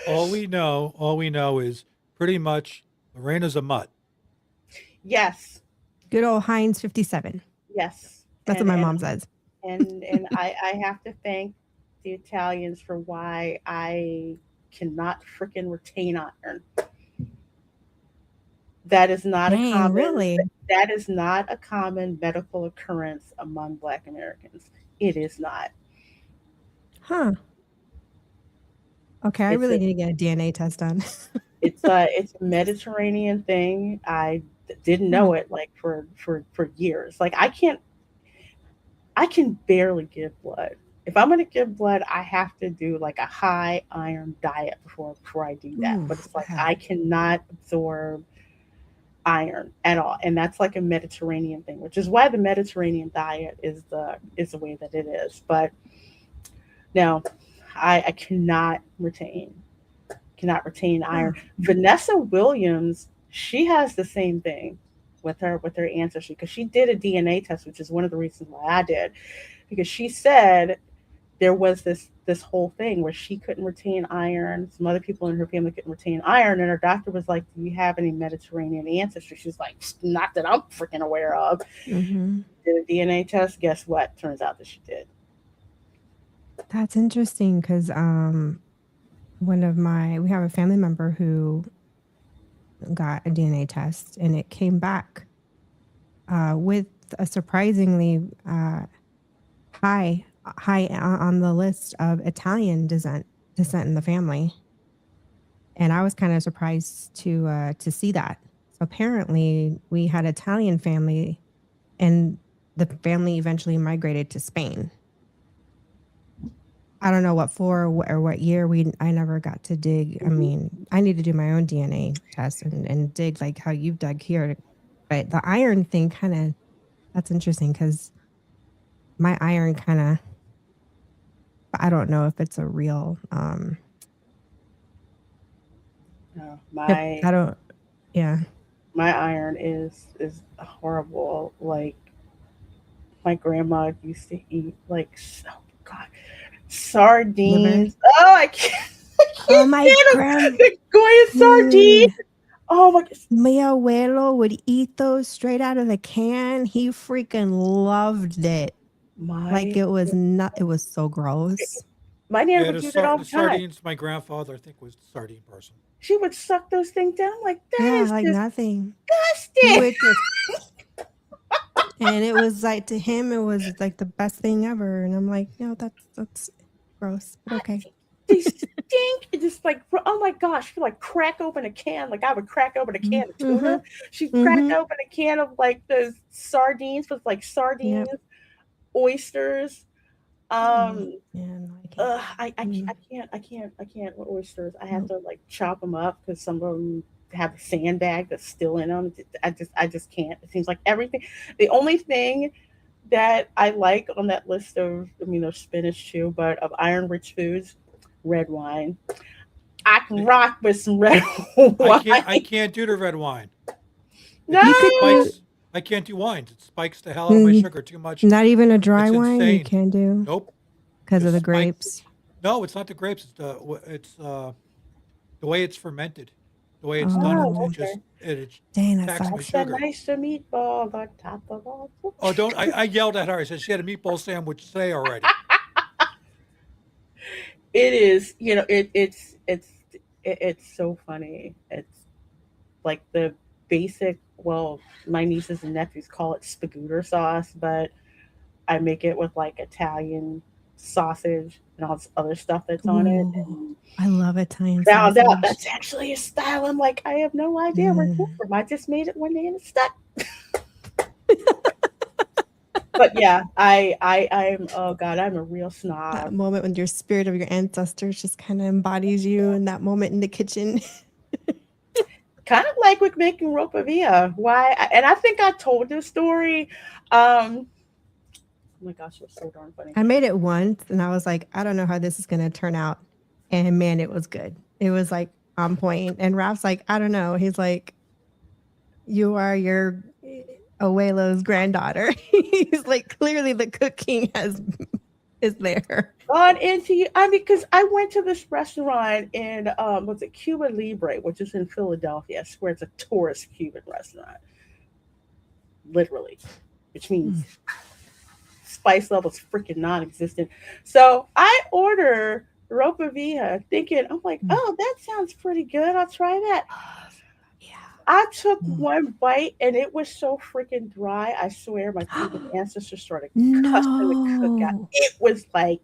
All we know is pretty much Lorena's a mutt. Yes, Good old Heinz 57. yes, That's what my mom says. and I have to thank the Italians for why I cannot freaking retain iron. That is not a Dang, common really? that is not a common medical occurrence among Black Americans. It is not. Huh. Okay, I It's really a need to get a DNA test done. it's a Mediterranean thing. Didn't Hmm. know it like for years. Like I can barely give blood. If I'm gonna give blood, I have to do like a high iron diet before I do that. Ooh, But it's like okay. I cannot absorb iron at all, and that's like a Mediterranean thing, which is why the Mediterranean diet is the way that it is. But no, I cannot retain Huh. iron. Vanessa Williams, she has the same thing with her ancestry because she did a DNA test, which is one of the reasons why I did, because she said there was this whole thing where she couldn't retain iron. Some other people in her family couldn't retain iron, and her doctor was like, "Do you have any Mediterranean ancestry?" She's like, "Not that I'm freaking aware of." Hmm. Did a DNA test. Guess what? Turns out that she did. That's interesting because we have a family member who got a DNA test and it came back with a surprisingly high on the list of Italian descent in the family, and I was kind of surprised to see that. So apparently, we had Italian family, and the family eventually migrated to Spain. I don't know what for or what year. I never got to dig. I Mhm. mean, I need to do my own DNA test and dig like how you've dug here. But the iron thing kind of that's interesting because my iron kind of But I don't know if it's a real. No, I don't. Yeah. my iron is horrible. Like my grandma used to eat like oh god Liver. sardines. Oh, I can't, I Oh, can't my stand them. grand. The Goya sardines. Oh my god, My abuelo would eat those straight out of the can. He freaking loved it. Like my it was not. It was so gross. my nana Yeah, would do that all the the time. sardines. My grandfather, I think, was the sardine person. She would suck those things down. I'm like that Yeah, is like nothing. He disgusting. would just, and it was like to him, it was like the best thing ever. And I'm like, no, that's gross, but okay. They stink. It's just like, oh my gosh, you like crack open a can. Like I would crack open a can of Mm-hmm. tuna. She'd crack Mm-hmm. open a can of like those sardines with like sardines, Yep. oysters. Mm. Um, Yeah, no, I can't. Mm. I can't with oysters. I have to like chop them up because some of them have a sandbag that's still in them. I just can't. It seems like everything. The only thing that I like on that list of, I mean, there's spinach too, but of iron rich foods, red wine. I can rock with some red wine. I can't do the red wine. No, You could do Spikes. I can't do wines. It spikes the hell out of my sugar too much. not even a dry It's wine. You insane. can do Nope. because of Just the spike. grapes. No, it's not the grapes. It's the way it's fermented. The way it's done. oh, It Oh, just okay. it dang, that attacks my That's sucks. a sugar. nice meatball on top of all. Oh, don't! I yelled at her. I said she had a meatball sandwich today already. It is, you know, it's so funny. It's like the basic. Well, my nieces and nephews call it spagooter sauce, but I make it with like Italian sausage and all this other stuff that's on it. Ooh, And I love Italian found out sausage. that's actually a style. I'm like, I have no idea where it came Mm. from. I just made it one day and it stuck. But yeah, I'm oh god, I'm a real That snob. moment when your spirit of your ancestors just kind of embodies you in that moment in the kitchen. Kind of like with making ropa villa. Why? And I think I told this story. Oh my gosh, it was so darn funny. I made it once and I was like, I don't know how this is going to turn out. And man, it was good. It was like on point. And Ralph's like, I don't know. He's like, you are your abuelo's granddaughter. He's like, clearly the cooking is there. Gone into you. I mean, because I went to this restaurant in was it Cuba Libre, which is in Philadelphia. I swear it's a tourist Cuban restaurant, literally, which means spice level's freaking non-existent. So I order ropa villa, thinking I'm like, oh, that sounds pretty good. I'll try that. Yeah. I took one bite and it was so freaking dry. I swear my Cuban ancestors started cussing the cookout. No. It was like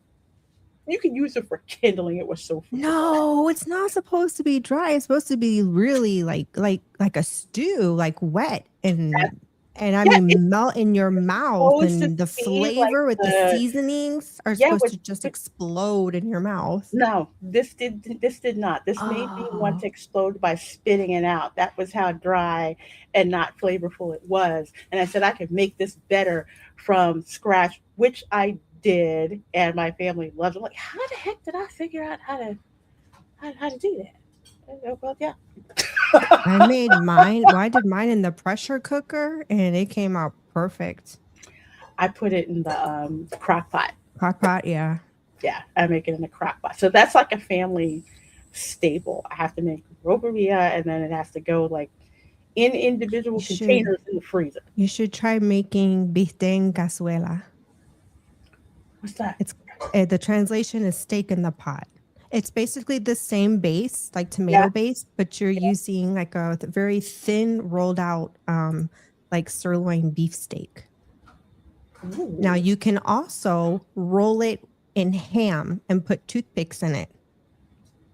you can use it for kindling. It was so freaking dry. No, it's not supposed to be dry. It's supposed to be really like a stew, like wet and I Yeah, it's mean melt in your mouth, supposed to and the be like flavor with the the seasonings are yeah supposed with to just explode in your mouth. no, this did not. This made me want Oh, to explode by spitting it out. That was how dry and not flavorful it was. And I said I could make this better from scratch, which I did, and my family loved it. I'm like, how the heck did I figure out how to do that? I go, well, yeah. I made mine. Well, I did mine in the pressure cooker, and it came out perfect. I put it in the crock pot. Crock pot, yeah. Yeah, I make it in the crock pot. So that's like a family staple. I have to make roperia, and then it has to go like in individual You should containers in the freezer. try making bistec en cazuela. What's that? It's the translation is steak in the pot. It's basically the same base, like tomato Yeah. base, but you're using like a very thin, rolled out, like sirloin beef steak. Now Ooh. you can also roll it in ham and put toothpicks in it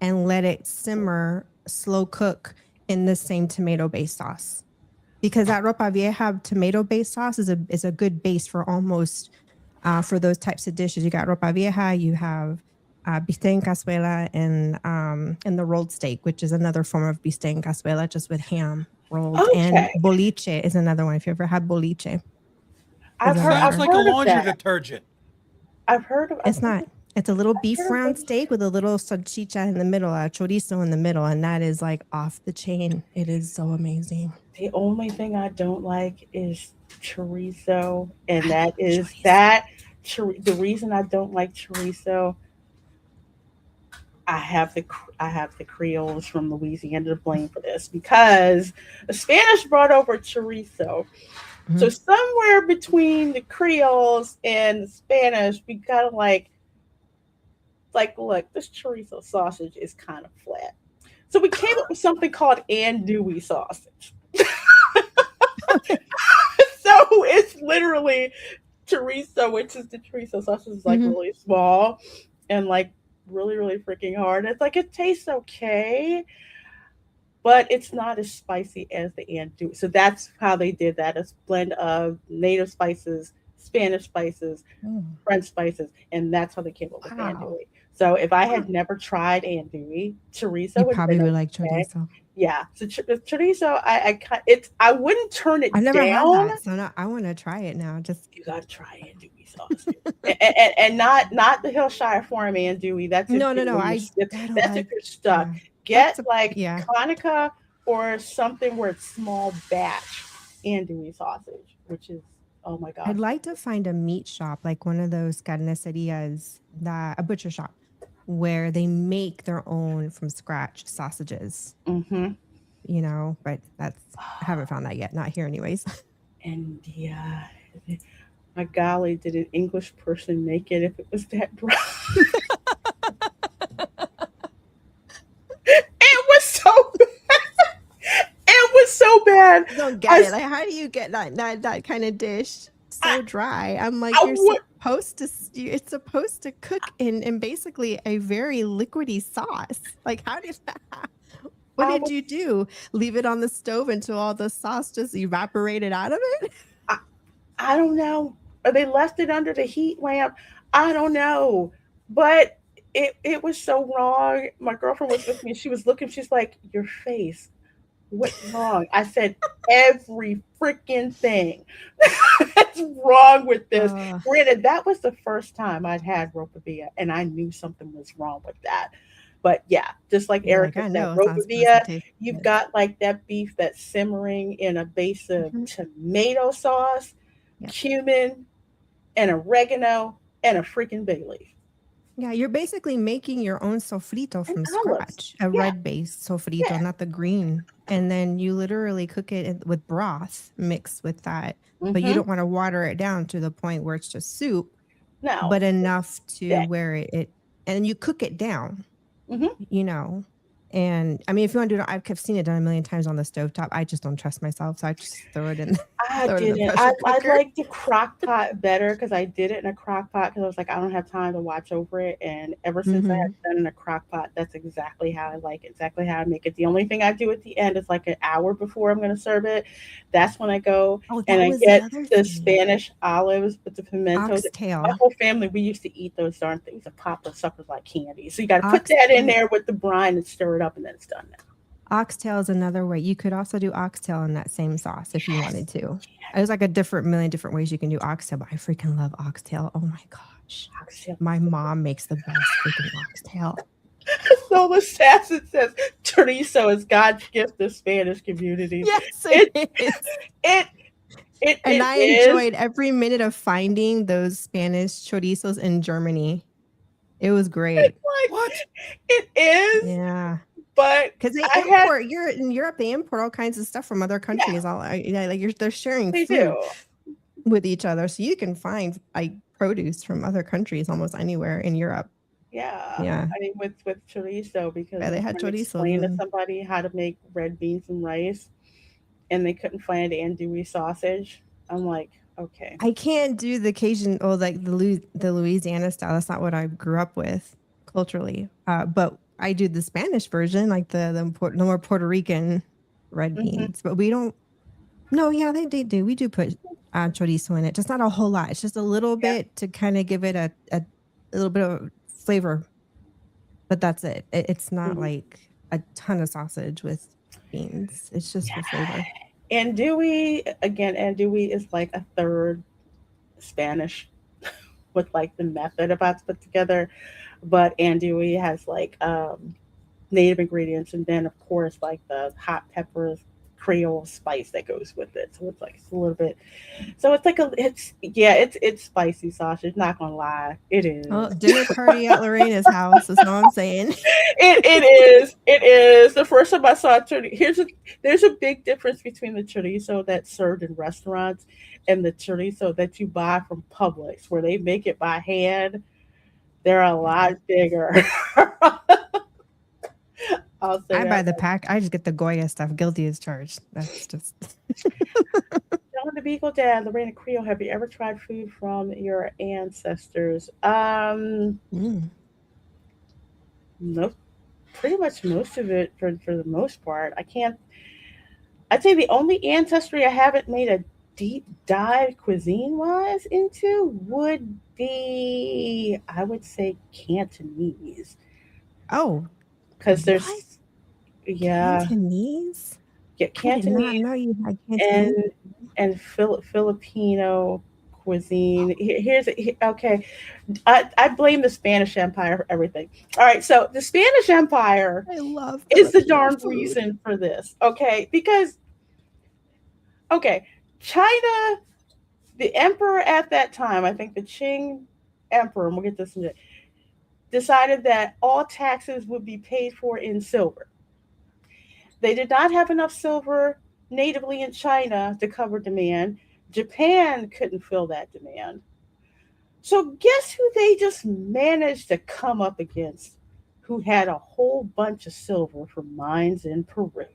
and let it simmer, slow cook in the same tomato based sauce. Because that ropa vieja tomato based sauce is a good base for almost for those types of dishes. You got ropa vieja, you have bistec en cazuela, and the rolled steak, which is another form of bistec en cazuela, just with ham rolled. And Okay. boliche is another one. If you ever had boliche, I've is heard Sounds I've another. like a heard of laundry that. detergent. I've heard of It's not. It's a little beef round steak with a little salchicha in the middle, a chorizo in the middle, and that is like off the chain. It is so amazing. The only thing I don't like is chorizo, and I that love is chorizo. that. The reason I don't like chorizo, I have the Creoles from Louisiana to blame for this because the Spanish brought over chorizo. So Mhm. somewhere between the Creoles and the Spanish, we kind of like look, this chorizo sausage is kind of flat. So we came up with something called andouille sausage. So it's literally chorizo, which is the chorizo sausage is like Mhm. really small and like really, really freaking hard. It's like it tastes okay, but it's not as spicy as the andouille. So that's how they did that. It's a blend of native spices, Spanish spices, Mm. French spices, and that's how they came up with Wow. andouille. So if I had never tried andouille, You chorizo would have probably been would like okay. chorizo. Yeah, so chorizo, it's I wouldn't turn I it never had down. that, so now I want to try it now. Just You gotta try andouille sausage, and not the Hillshire Farm andouille. no. I don't That's if like. you're stuck. Yeah, Get like yeah. Conica or something where it's small batch andouille sausage, which is oh my I'd gosh. like to find a meat shop, like one of those carnicerias, that a butcher shop, where they make their own from scratch sausages. Mm-hmm. But I haven't found that yet. Not here, anyways. And yeah, my golly, did an English person make it if it was that dry? It was so it was so bad. I don't get I it. Like, how do you get that kind of dish I, so dry? I'm like, I you're would supposed to. It's supposed to cook in basically a very liquidy sauce. Like, how did that? What I did was you do? Leave it on the stove until all the sauce just evaporated out of it? I, I don't know. Or they left it under the heat lamp. I don't know. But it was so wrong. My girlfriend was with me. She was looking. She's like, "Your face. What's wrong?" I said, "Every freaking thing that's wrong with this." Uh, Granted, that was the first time I'd had ropavia, and I knew something was wrong with that. But yeah, just like you're like, Erica I said, know it's not supposed to ropavia, taste you've good. got like that beef that's simmering in a base of Mhm. tomato sauce, Yeah. cumin, and oregano, and a freaking bay leaf. Yeah, you're basically making your own sofrito And from olives. scratch, a Yeah, red based sofrito, yeah. not the green. And then you literally cook it with broth mixed with that. But you Mm-hmm. don't want to water it down to the point where it's just soup, No, but enough to that. where and you cook it down, Mm-hmm. you know. And I mean, if you want to do it, I've seen it done a million times on the stovetop. I just don't trust myself. So I just throw it in, I throw it in the didn't. pressure I cooker. like the crock pot better because I did it in a crock pot because I was like, I don't have time to watch over it. And ever since I have Hmm. done in a crock pot, that's exactly how I like it, exactly how I make it. The only thing I do at the end is like an hour before I'm going to serve it. That's when I go Oh, and that I was the get other the thing. Spanish olives with the pimentos. My Oxtail. whole family, we used to eat those darn things and pop those suckers like candy. So you got to put that in Oxtail. there with the brine and stir it up, and then it's done now. Oxtail is another way. You could also do oxtail in that same sauce if you Yes. wanted to. There's like a million different ways you can do oxtail, but I freaking love oxtail. Oh my gosh. Oxtail. My mom makes the best freaking oxtail. So Assassin says chorizo is God's gift to Spanish communities. Yes, It it is. it And it I is. enjoyed every minute of finding those Spanish chorizos in Germany. It was It's great. like What? it is, Yeah. but Because they I had you're in Europe, they import all kinds of stuff from other yeah, countries. They're sharing they food do. with each other. So you can find like produce from other countries almost anywhere in Europe. Yeah. Yeah. I mean with chorizo because Yeah, I they was had trying to chorizos explain to and somebody how to make red beans and rice and they couldn't find andouille sausage. I'm like, okay. I can't do the Cajun or like the Louisiana style. That's not what I grew up with culturally. But I do the Spanish version, like the more Puerto Rican red Hmm. beans. But we don't. No, yeah, they do. We do put chorizo in it, just not a whole lot. It's just a little Yeah. bit to kind of give it a little bit of flavor. But that's it. It's not Mhm. like a ton of sausage with beans. It's just for flavor. Andouille again, andouille is like a third Spanish. with like the method about to put together. But andouille has like native ingredients, and then of course like the hot peppers, Creole spice that goes with it. So it's like it's a little bit. So it's like it's spicy sausage. Not gonna lie, it Oh, is. dinner party at LaReina's house is all I'm saying. It is. It is. The first time I saw chorizo, there's a big difference between the chorizo that's served in restaurants and the chorizo that you buy from Publix, where they make it by hand. They're a lot bigger. I'll say I buy that. the pack. I just get the Goya stuff. Guilty as charged. That's just. John the Beagle Dad, Lorena Creole, have you ever tried food from your ancestors? Mm. No, pretty much most of it for the most part. I can't. I'd say the only ancestry I haven't made a deep dive cuisine wise into would be, I would say, Cantonese, Oh, because what? there's yeah, Cantonese? yeah, I did not Cantonese know you had and Cantonese. Filipino cuisine. Okay, I blame the Spanish Empire for everything. All right, so the Spanish Empire I love is the Filipino darn food. reason for this. Okay, because okay, China, the emperor at that time, I think the Qing emperor, and we'll get this in a minute, decided that all taxes would be paid for in silver. They did not have enough silver natively in China to cover demand. Japan couldn't fill that demand. So, guess who they just managed to come up against? Who had a whole bunch of silver from mines in Peru?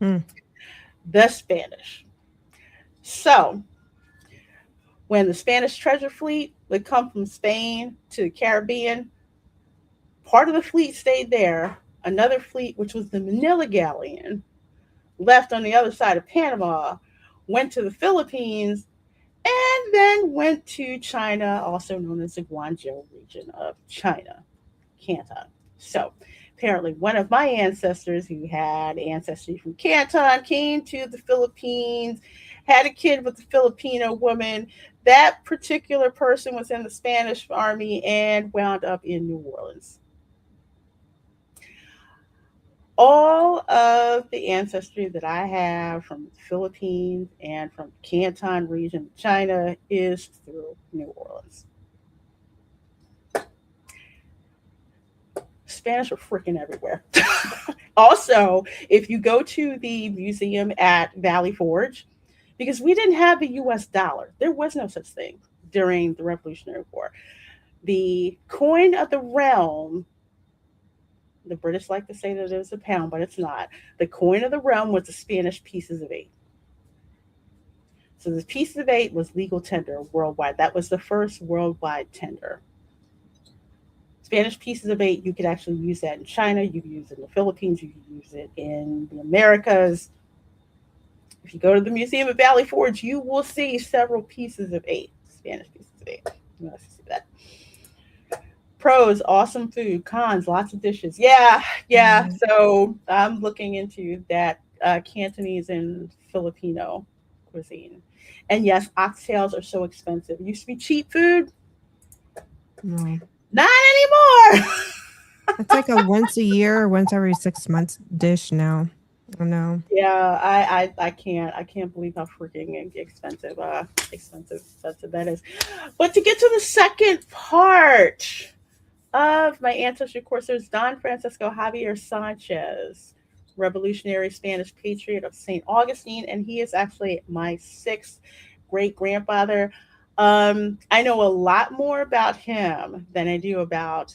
Hmm. The Spanish. So, when the Spanish treasure fleet would come from Spain to the Caribbean, part of the fleet stayed there. Another fleet, which was the Manila Galleon, left on the other side of Panama, went to the Philippines, and then went to China, also known as the Guangzhou region of China, Canton. So apparently, one of my ancestors who had ancestry from Canton came to the Philippines, had a kid with a Filipino woman. That particular person was in the Spanish army and wound up in New Orleans. All of the ancestry that I have from the Philippines and from Canton region of China is through New Orleans. Spanish are freaking everywhere. Also, if you go to the museum at Valley Forge, because we didn't have the US dollar, there was no such thing during the Revolutionary War. The coin of the realm, the British like to say that it was a pound, but it's not. The coin of the realm was the Spanish pieces of eight. So the pieces of eight was legal tender worldwide. That was the first worldwide tender. Spanish pieces of eight, you could actually use that in China, you could use it in the Philippines, you could use it in the Americas. If you go to the Museum of Valley Forge, you will see several pieces of eight, Spanish pieces of eight. You must see that. Pros, awesome food. Cons, lots of dishes. Yeah, yeah. Mm. So I'm looking into that Cantonese and Filipino cuisine. And yes, oxtails are so expensive. It used to be cheap food. No. Not anymore. It's like a once a year or once every 6 months dish now. I don't know. Yeah, I can't believe how freaking expensive that is. But to get to the second part of my ancestry course, there's Don Francisco Javier Sanchez, revolutionary Spanish patriot of St. Augustine, and he is actually my sixth great grandfather. I know a lot more about him than I do about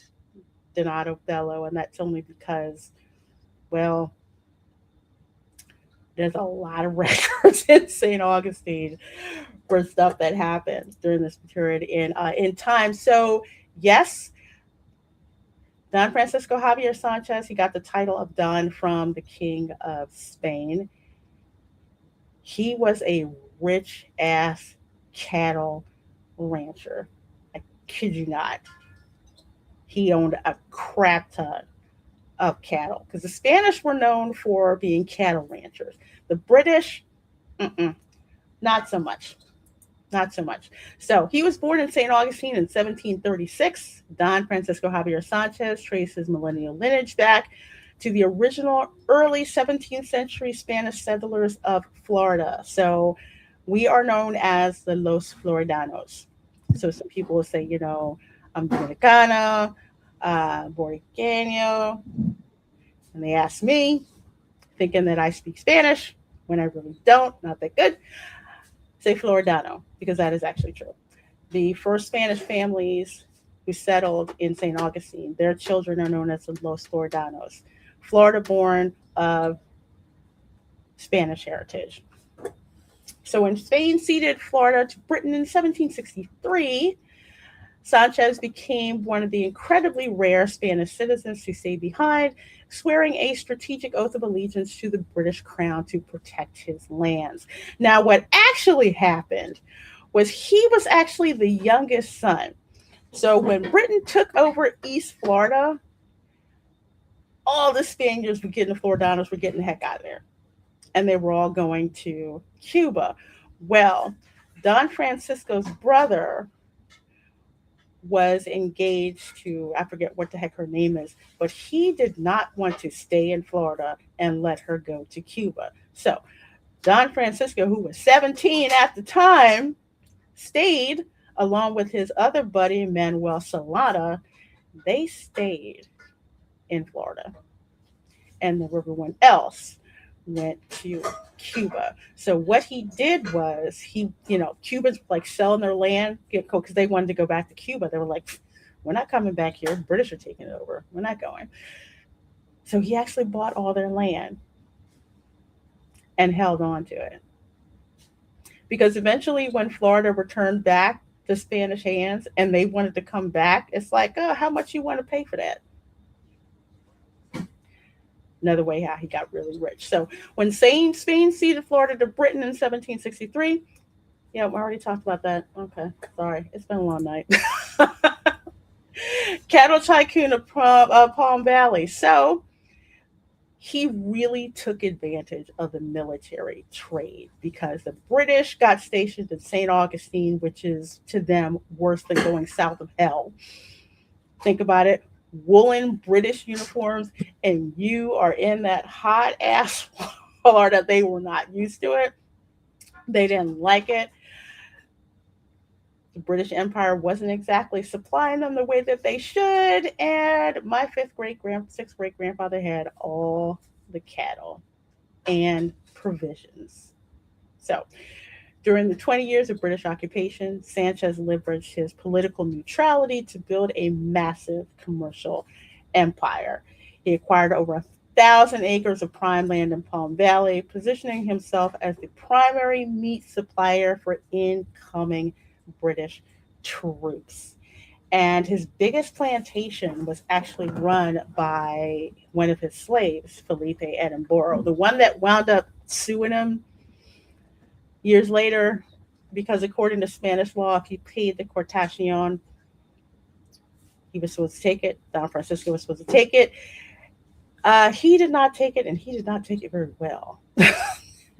Donato Bello, and that's only because, well, there's a lot of records in St. Augustine for stuff that happened during this period in time. So yes, Don Francisco Javier Sanchez, he got the title of Don from the King of Spain. He was a rich ass cattle rancher. I kid you not. He owned a crap ton of cattle because the Spanish were known for being cattle ranchers. The British, not so much. Not so much. So he was born in St. Augustine in 1736. Don Francisco Javier Sanchez traced his millennial lineage back to the original early 17th century Spanish settlers of Florida. So we are known as the Los Floridanos. So some people will say, I'm Dominicana, Boricano, and they ask me, thinking that I speak Spanish when I really don't, not that good, say Floridano, because that is actually true. The first Spanish families who settled in St. Augustine, their children are known as the Los Floridanos, Florida born of Spanish heritage. So when Spain ceded Florida to Britain in 1763, Sanchez became one of the incredibly rare Spanish citizens to stay behind, swearing a strategic oath of allegiance to the British crown to protect his lands. Now, what actually happened was he was actually the youngest son. So when Britain took over East Florida, all the Spaniards were getting, the Floridanos were getting the heck out of there. And they were all going to Cuba. Well, Don Francisco's brother was engaged to, I forget what the heck her name is, but he did not want to stay in Florida and let her go to Cuba. So Don Francisco, who was 17 at the time, stayed along with his other buddy, Manuel Solana. They stayed in Florida. And everyone else went to Cuba. So what he did was Cubans like selling their land because they wanted to go back to Cuba. They were like, we're not coming back here. The British are taking it over. We're not going. So he actually bought all their land and held on to it. Because eventually when Florida returned back to Spanish hands and they wanted to come back, it's like, oh, how much you want to pay for that? Another way how he got really rich. So when Spain ceded Florida to Britain in 1763, yeah, we already talked about that. Okay, sorry. It's been a long night. Cattle tycoon of Palm Valley. So he really took advantage of the military trade because the British got stationed in St. Augustine, which is to them worse than going south of hell. Think about it. Woolen British uniforms, and you are in that hot ass Florida. They were not used to it. They didn't like it. The British Empire wasn't exactly supplying them the way that they should. And my sixth great grandfather had all the cattle and provisions. So during the 20 years of British occupation, Sanchez leveraged his political neutrality to build a massive commercial empire. He acquired over 1,000 acres of prime land in Palm Valley, positioning himself as the primary meat supplier for incoming British troops. And his biggest plantation was actually run by one of his slaves, Felipe Edinburgh, the one that wound up suing him years later, because according to Spanish law, if he paid the cortacion, he was supposed to take it. Don Francisco was supposed to take it. He did not take it, and he did not take it very well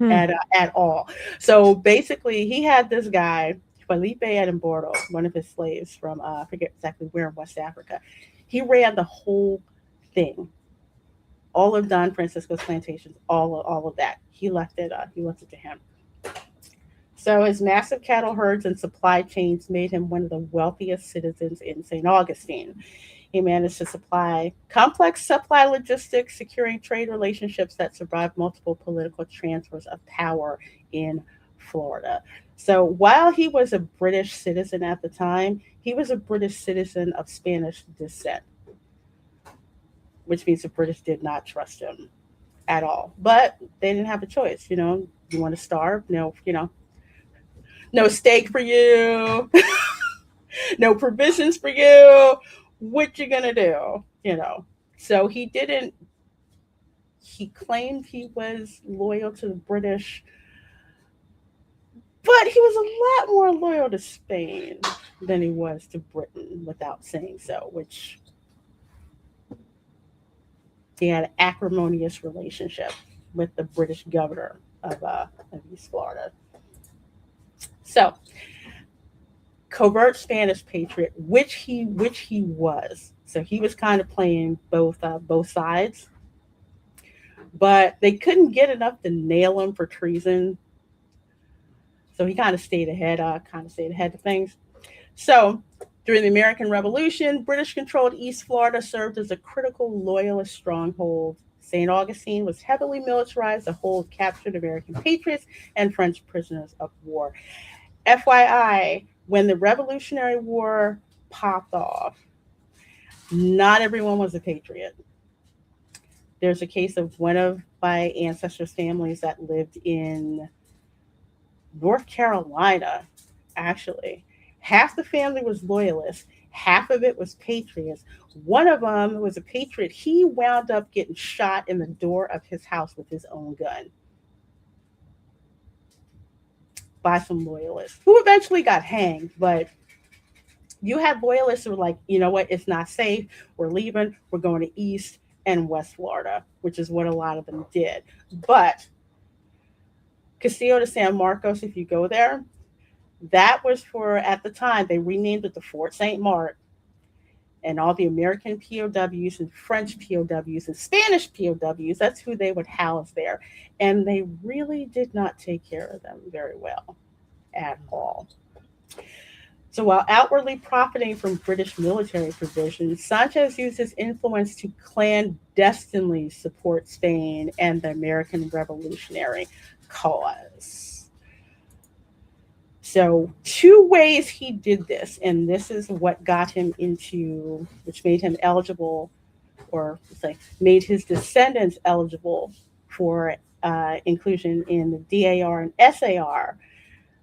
at all. So basically, he had this guy, Felipe Edinburgh, one of his slaves from, I forget exactly where in West Africa. He ran the whole thing. All of Don Francisco's plantations, all of that. He left it to him. So his massive cattle herds and supply chains made him one of the wealthiest citizens in St. Augustine. He managed to supply complex supply logistics, securing trade relationships that survived multiple political transfers of power in Florida. So while he was a British citizen at the time, he was a British citizen of Spanish descent, which means the British did not trust him at all. But they didn't have a choice. You want to starve? No steak for you, no provisions for you. What you gonna do? So he claimed he was loyal to the British, but he was a lot more loyal to Spain than he was to Britain without saying so, which he had an acrimonious relationship with the British governor of East Florida. So covert Spanish patriot, which he was. So he was kind of playing both sides, but they couldn't get enough to nail him for treason. So he kind of stayed ahead of things. So during the American Revolution, British-controlled East Florida served as a critical loyalist stronghold. St. Augustine was heavily militarized to hold captured American patriots and French prisoners of war. FYI, when the Revolutionary War popped off, not everyone was a patriot. There's a case of one of my ancestors' families that lived in North Carolina, actually. Half the family was loyalists, half of it was patriots. One of them was a patriot. He wound up getting shot in the door of his house with his own gun by some loyalists who eventually got hanged. But you have loyalists who were like, you know what, it's not safe. We're leaving. We're going to East and West Florida, which is what a lot of them did. But Castillo de San Marcos, if you go there, that was for, at the time, they renamed it the Fort St. Mark. And all the American POWs and French POWs and Spanish POWs, that's who they would house there. And they really did not take care of them very well at all. So while outwardly profiting from British military provisions, Sanchez used his influence to clandestinely support Spain and the American Revolutionary cause. So 2 ways he did this, and this is what got him into, which made him eligible, or say, made his descendants eligible for inclusion in the DAR and SAR,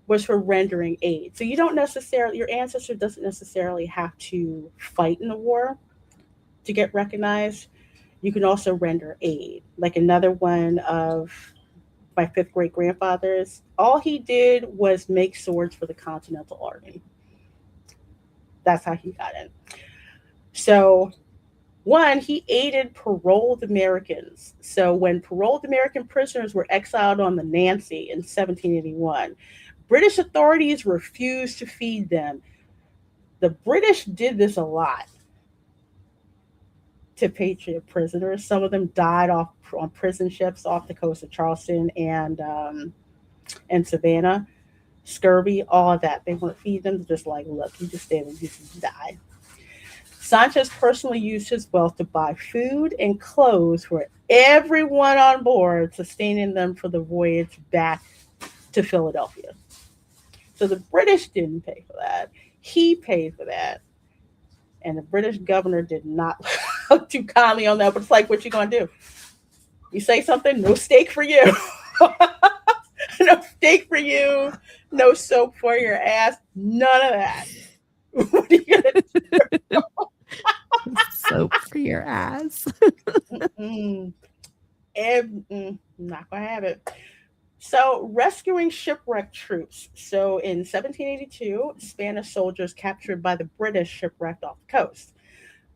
was for rendering aid. So you don't necessarily, your ancestor doesn't necessarily have to fight in the war to get recognized. You can also render aid. Like another one of my 5th great grandfathers, all he did was make swords for the Continental Army. That's how he got in. So, 1, he aided paroled Americans. So when paroled American prisoners were exiled on the Nancy in 1781, British authorities refused to feed them. The British did this a lot to patriot prisoners. Some of them died off on prison ships off the coast of Charleston and Savannah. Scurvy, all of that. They weren't feeding them. They're just like, look, you just stay and you just die. Sanchez personally used his wealth to buy food and clothes for everyone on board, sustaining them for the voyage back to Philadelphia. So the British didn't pay for that. He paid for that. And the British governor did not look too kindly on that. But it's like, what you going to do? You say something, no steak for you. No steak for you. No soap for your ass. None of that. What are you going to do? Soap for your ass. Not going to have it. So, rescuing shipwrecked troops. So, in 1782, Spanish soldiers captured by the British shipwrecked off the coast.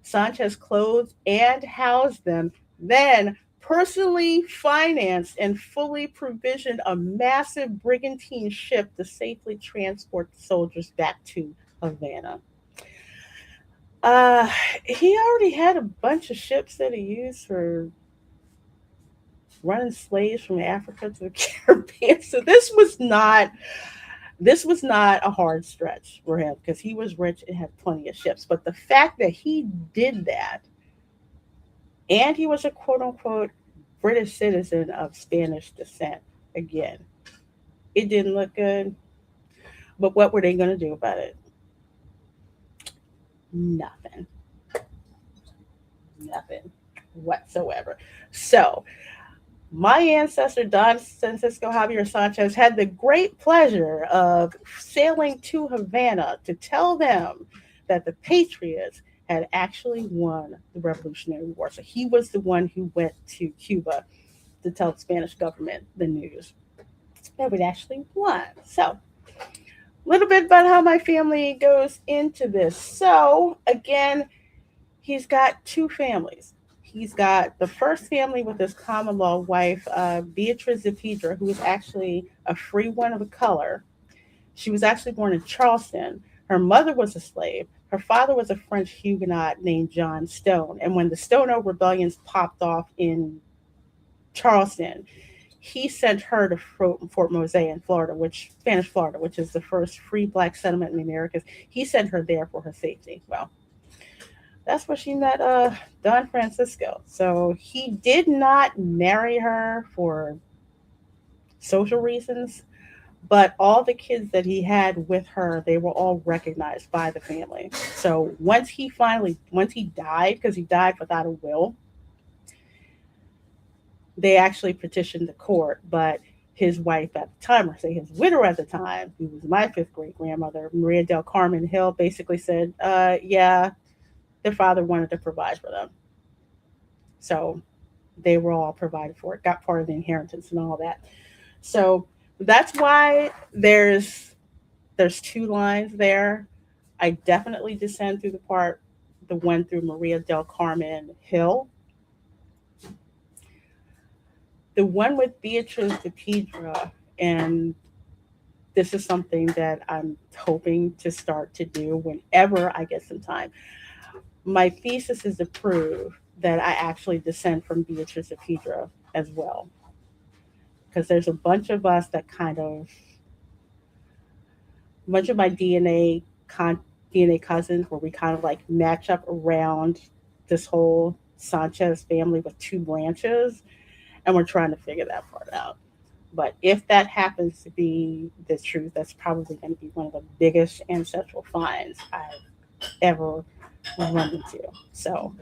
Sanchez clothed and housed them, then personally financed and fully provisioned a massive brigantine ship to safely transport the soldiers back to Havana. He already had a bunch of ships that he used for running slaves from Africa to the Caribbean. So this was not a hard stretch for him because he was rich and had plenty of ships. But the fact that he did that, and he was a quote unquote British citizen of Spanish descent, again, it didn't look good. But what were they going to do about it? Nothing whatsoever. So my ancestor, Don Francisco Javier Sanchez, had the great pleasure of sailing to Havana to tell them that the Patriots had actually won the Revolutionary War. So he was the one who went to Cuba to tell the Spanish government the news that we'd actually won. So a little bit about how my family goes into this. So again, he's got 2 families. He's got the first family with his common law wife, Beatriz de who is actually a free one of a color. She was actually born in Charleston. Her mother was a slave. Her father was a French Huguenot named John Stone. And when the Stono rebellions popped off in Charleston, he sent her to Fort Mose in Florida, Spanish Florida, which is the first free black settlement in the Americas. He sent her there for her safety. Well, that's where she met Don Francisco. So he did not marry her for social reasons, but all the kids that he had with her, they were all recognized by the family. So once he died, because he died without a will, they actually petitioned the court, but his wife at the time, or say his widow at the time, who was my fifth great grandmother, Maria del Carmen Hill, basically said, yeah, their father wanted to provide for them. So they were all provided for, it got part of the inheritance and all that. So that's why there's two lines there. I definitely descend through the one through Maria del Carmen Hill. The one with Beatrice de Piedra, and this is something that I'm hoping to start to do whenever I get some time. My thesis is to prove that I actually descend from Beatrice de Piedra as well. Because there's a bunch of us that much of my DNA cousins where we kind of like match up around this whole Sanchez family with two branches, and we're trying to figure that part out. But if that happens to be the truth, that's probably going to be one of the biggest ancestral finds I've ever run into. So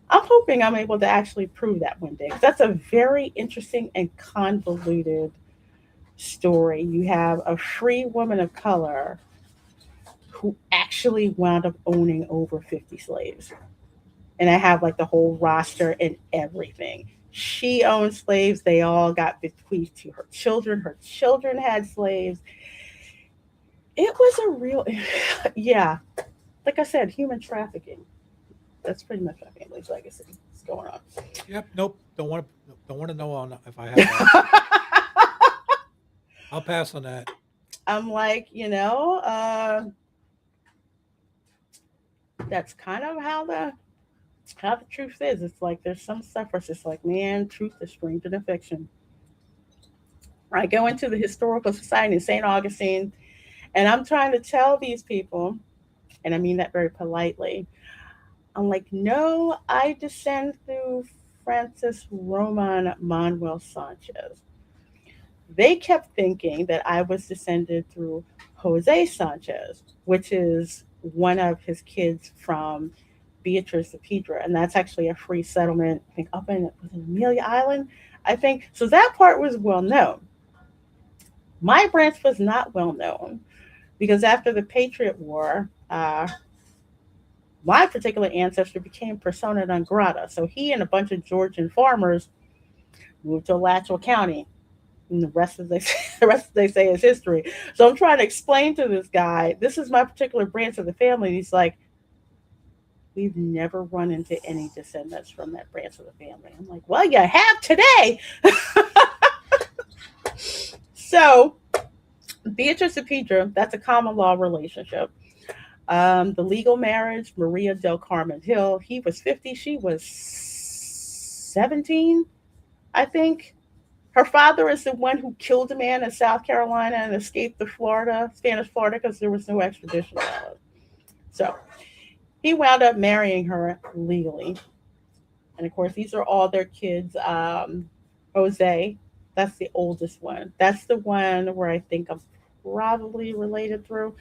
I'm hoping I'm able to actually prove that one day. 'Cause that's a very interesting and convoluted story. You have a free woman of color who actually wound up owning over 50 slaves. And I have like the whole roster and everything. She owned slaves. They all got bequeathed to her children. Her children had slaves. It was a real, yeah. Like I said, human trafficking. That's pretty much my family's legacy. What's going on? Yep. Nope. Don't want to know if I have that. I'll pass on that. I'm like, that's kind of how the truth is. It's like there's some stuff where it's just like, man, truth is stranger than fiction. I go into the Historical Society in St. Augustine, and I'm trying to tell these people, and I mean that very politely, I'm like, no, I descend through Francis Roman Manuel Sanchez. They kept thinking that I was descended through Jose Sanchez, which is one of his kids from Beatrice de Piedra, and that's actually a free settlement, I think, up in Amelia Island, I think. So that part was well known. My branch was not well known because after the Patriot War, my particular ancestor became persona non grata. So he and a bunch of Georgian farmers moved to Alachua County. And the rest of they say is history. So I'm trying to explain to this guy, this is my particular branch of the family. And he's like, we've never run into any descendants from that branch of the family. I'm like, well, you have today. So Beatrice de Piedra, that's a common law relationship. The legal marriage, Maria del Carmen Hill, he was 50, she was 17, I think. Her father is the one who killed a man in South Carolina and escaped to Spanish Florida, because there was no extradition allowed. So he wound up marrying her legally. And of course, these are all their kids. Jose, that's the oldest one. That's the one where I think I'm probably related through.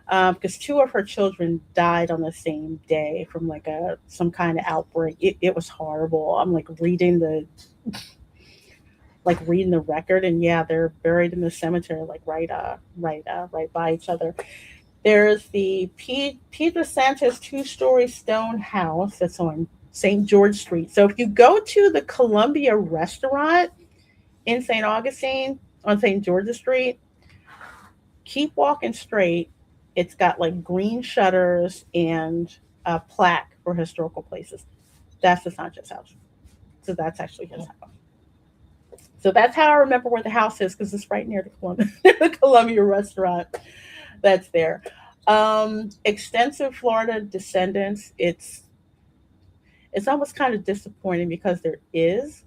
Because two of her children died on the same day from like some kind of outbreak. It was horrible. I'm like reading the record, and yeah, they're buried in the cemetery, like right by each other. There's the Pedro Sanchez 2-story stone house that's on St. George Street. So if you go to the Columbia restaurant in St. Augustine on St. George's Street, keep walking straight. It's got like green shutters and a plaque for historical places. That's the Sanchez house. So that's actually his house. So that's how I remember where the house is, because it's right near the Columbia restaurant that's there. Extensive Florida descendants. It's almost kind of disappointing because there is,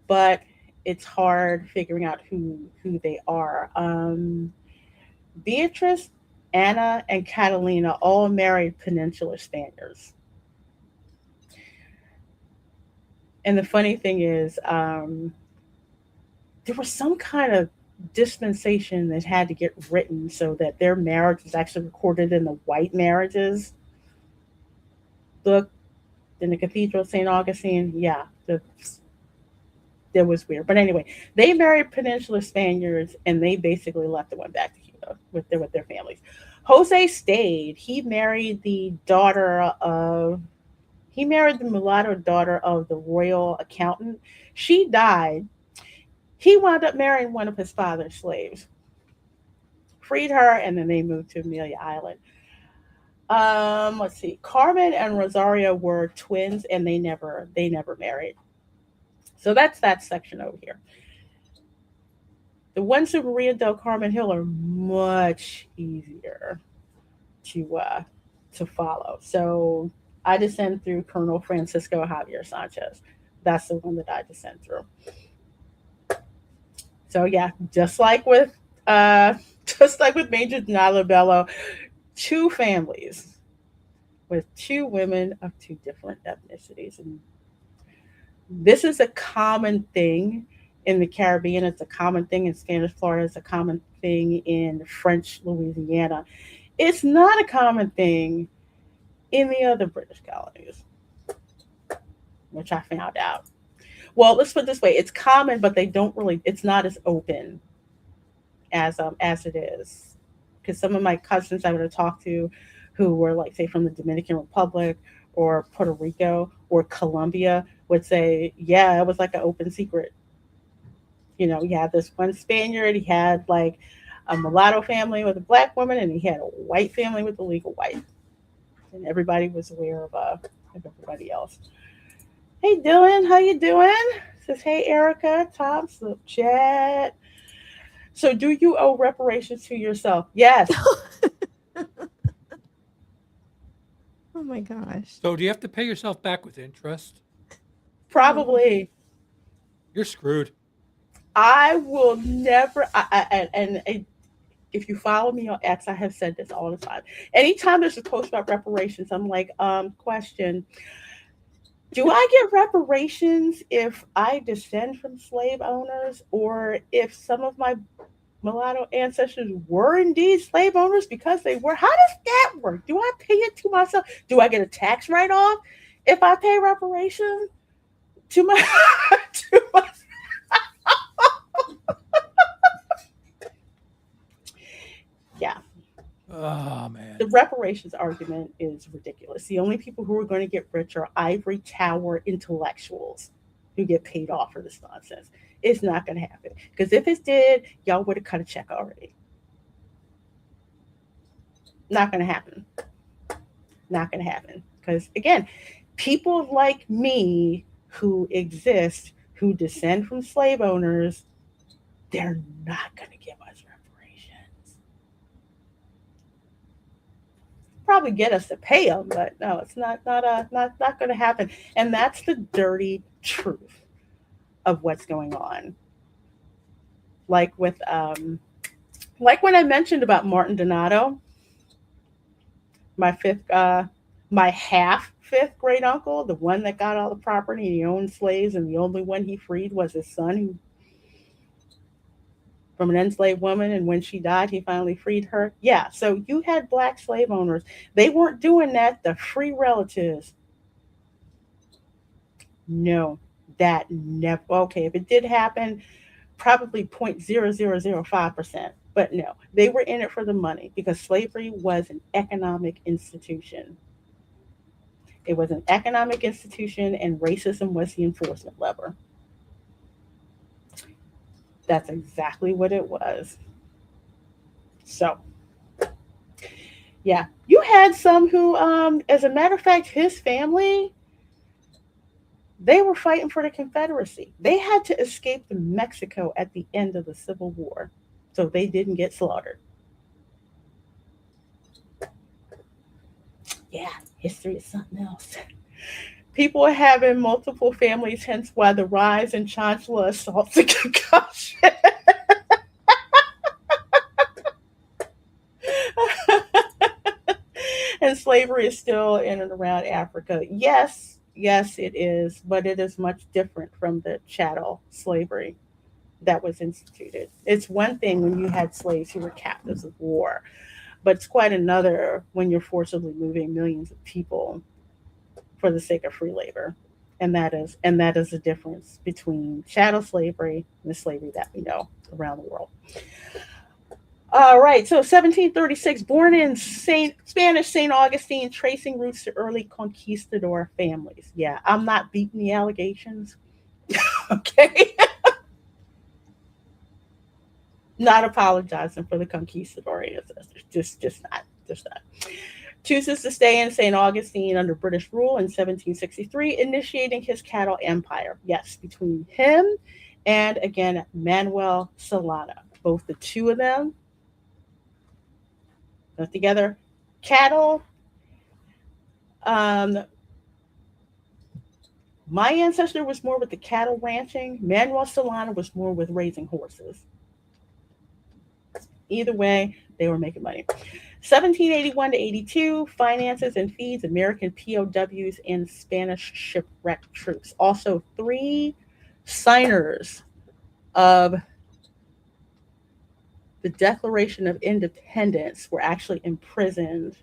but it's hard figuring out who they are. Beatrice, Anna, and Catalina all married Peninsular Spaniards. And the funny thing is, there was some kind of dispensation that had to get written so that their marriage was actually recorded in the white marriages book in the Cathedral of St. Augustine. Yeah, that was weird. But anyway, they married Peninsular Spaniards and they basically left and went back to Cuba with their families. Jose stayed. He married the mulatto daughter of the royal accountant. She died. He wound up marrying one of his father's slaves, freed her, and then they moved to Amelia Island. Let's see. Carmen and Rosario were twins, and they never married. So that's that section over here. The ones in Maria del Carmen Hill are much easier to follow. So I descend through Colonel Francisco Javier Sanchez. That's the one that I descend through. So yeah, just like with Major Denalo Bello, two families with two women of two different ethnicities. And this is a common thing in the Caribbean. It's a common thing in Spanish Florida. It's a common thing in French Louisiana. It's not a common thing in the other British colonies, which I found out. Well, let's put it this way: it's common, but they don't really. It's not as open as it is. Because some of my cousins I would have talked to, who were like, say, from the Dominican Republic or Puerto Rico or Colombia, would say, yeah, it was like an open secret. You had this one Spaniard. He had like a mulatto family with a black woman, and he had a white family with a legal white, and everybody was aware of everybody else. Hey Dylan, how you doing? Says, hey Erica, Tom, Slip Chat. So do you owe reparations to yourself? Yes. Oh my gosh. So do you have to pay yourself back with interest? Probably. You're screwed. I will never, if you follow me on X, I have said this all the time. Anytime there's a post about reparations, I'm like, question. Do I get reparations if I descend from slave owners, or if some of my mulatto ancestors were indeed slave owners because they were? How does that work? Do I pay it to myself? Do I get a tax write-off if I pay reparations to my to my Yeah. Oh man. The reparations argument is ridiculous. The only people who are going to get rich are ivory tower intellectuals who get paid off for this nonsense. It's not going to happen. Because if it did, y'all would have cut a check already. Not going to happen. Not going to happen. Because again, people like me who exist, who descend from slave owners, they're not going to give us reparations. Probably get us to pay them, but no, it's not going to happen. And that's the dirty truth of what's going on. Like like when I mentioned about Martin Donato, my half fifth great uncle, the one that got all the property, and he owned slaves, and the only one he freed was his son, who from an enslaved woman, and when she died, he finally freed her. Yeah, so you had black slave owners. They weren't doing that. The free relatives. No, that never. Okay, if it did happen, probably 0.0005%. But no, they were in it for the money because slavery was an economic institution. It was an economic institution, and racism was the enforcement lever. That's exactly what it was. So, yeah, you had some who, as a matter of fact, his family, they were fighting for the Confederacy. They had to escape to Mexico at the end of the Civil War, so they didn't get slaughtered. Yeah, history is something else. People are having multiple families, hence why the rise in chancellor assaults and concussion. And slavery is still in and around Africa. Yes, yes, it is, but it is much different from the chattel slavery that was instituted. It's one thing when you had slaves who were captives of war, but it's quite another when you're forcibly moving millions of people for the sake of free labor. And that is the difference between chattel slavery and the slavery that we know around the world. All right, so 1736, born in Spanish St. Augustine, tracing roots to early conquistador families. Yeah, I'm not beating the allegations. Okay, not apologizing for the conquistador ancestors. Just not. Chooses to stay in St. Augustine under British rule in 1763, initiating his cattle empire. Yes, between him and again Manuel Solana, both the two of them together, cattle. Um, my ancestor was more with the cattle ranching. Manuel Solana was more with raising horses. Either way, they were making money. 1781 to 82, finances and feeds American POWs and Spanish shipwrecked troops. Also, three signers of the Declaration of Independence were actually imprisoned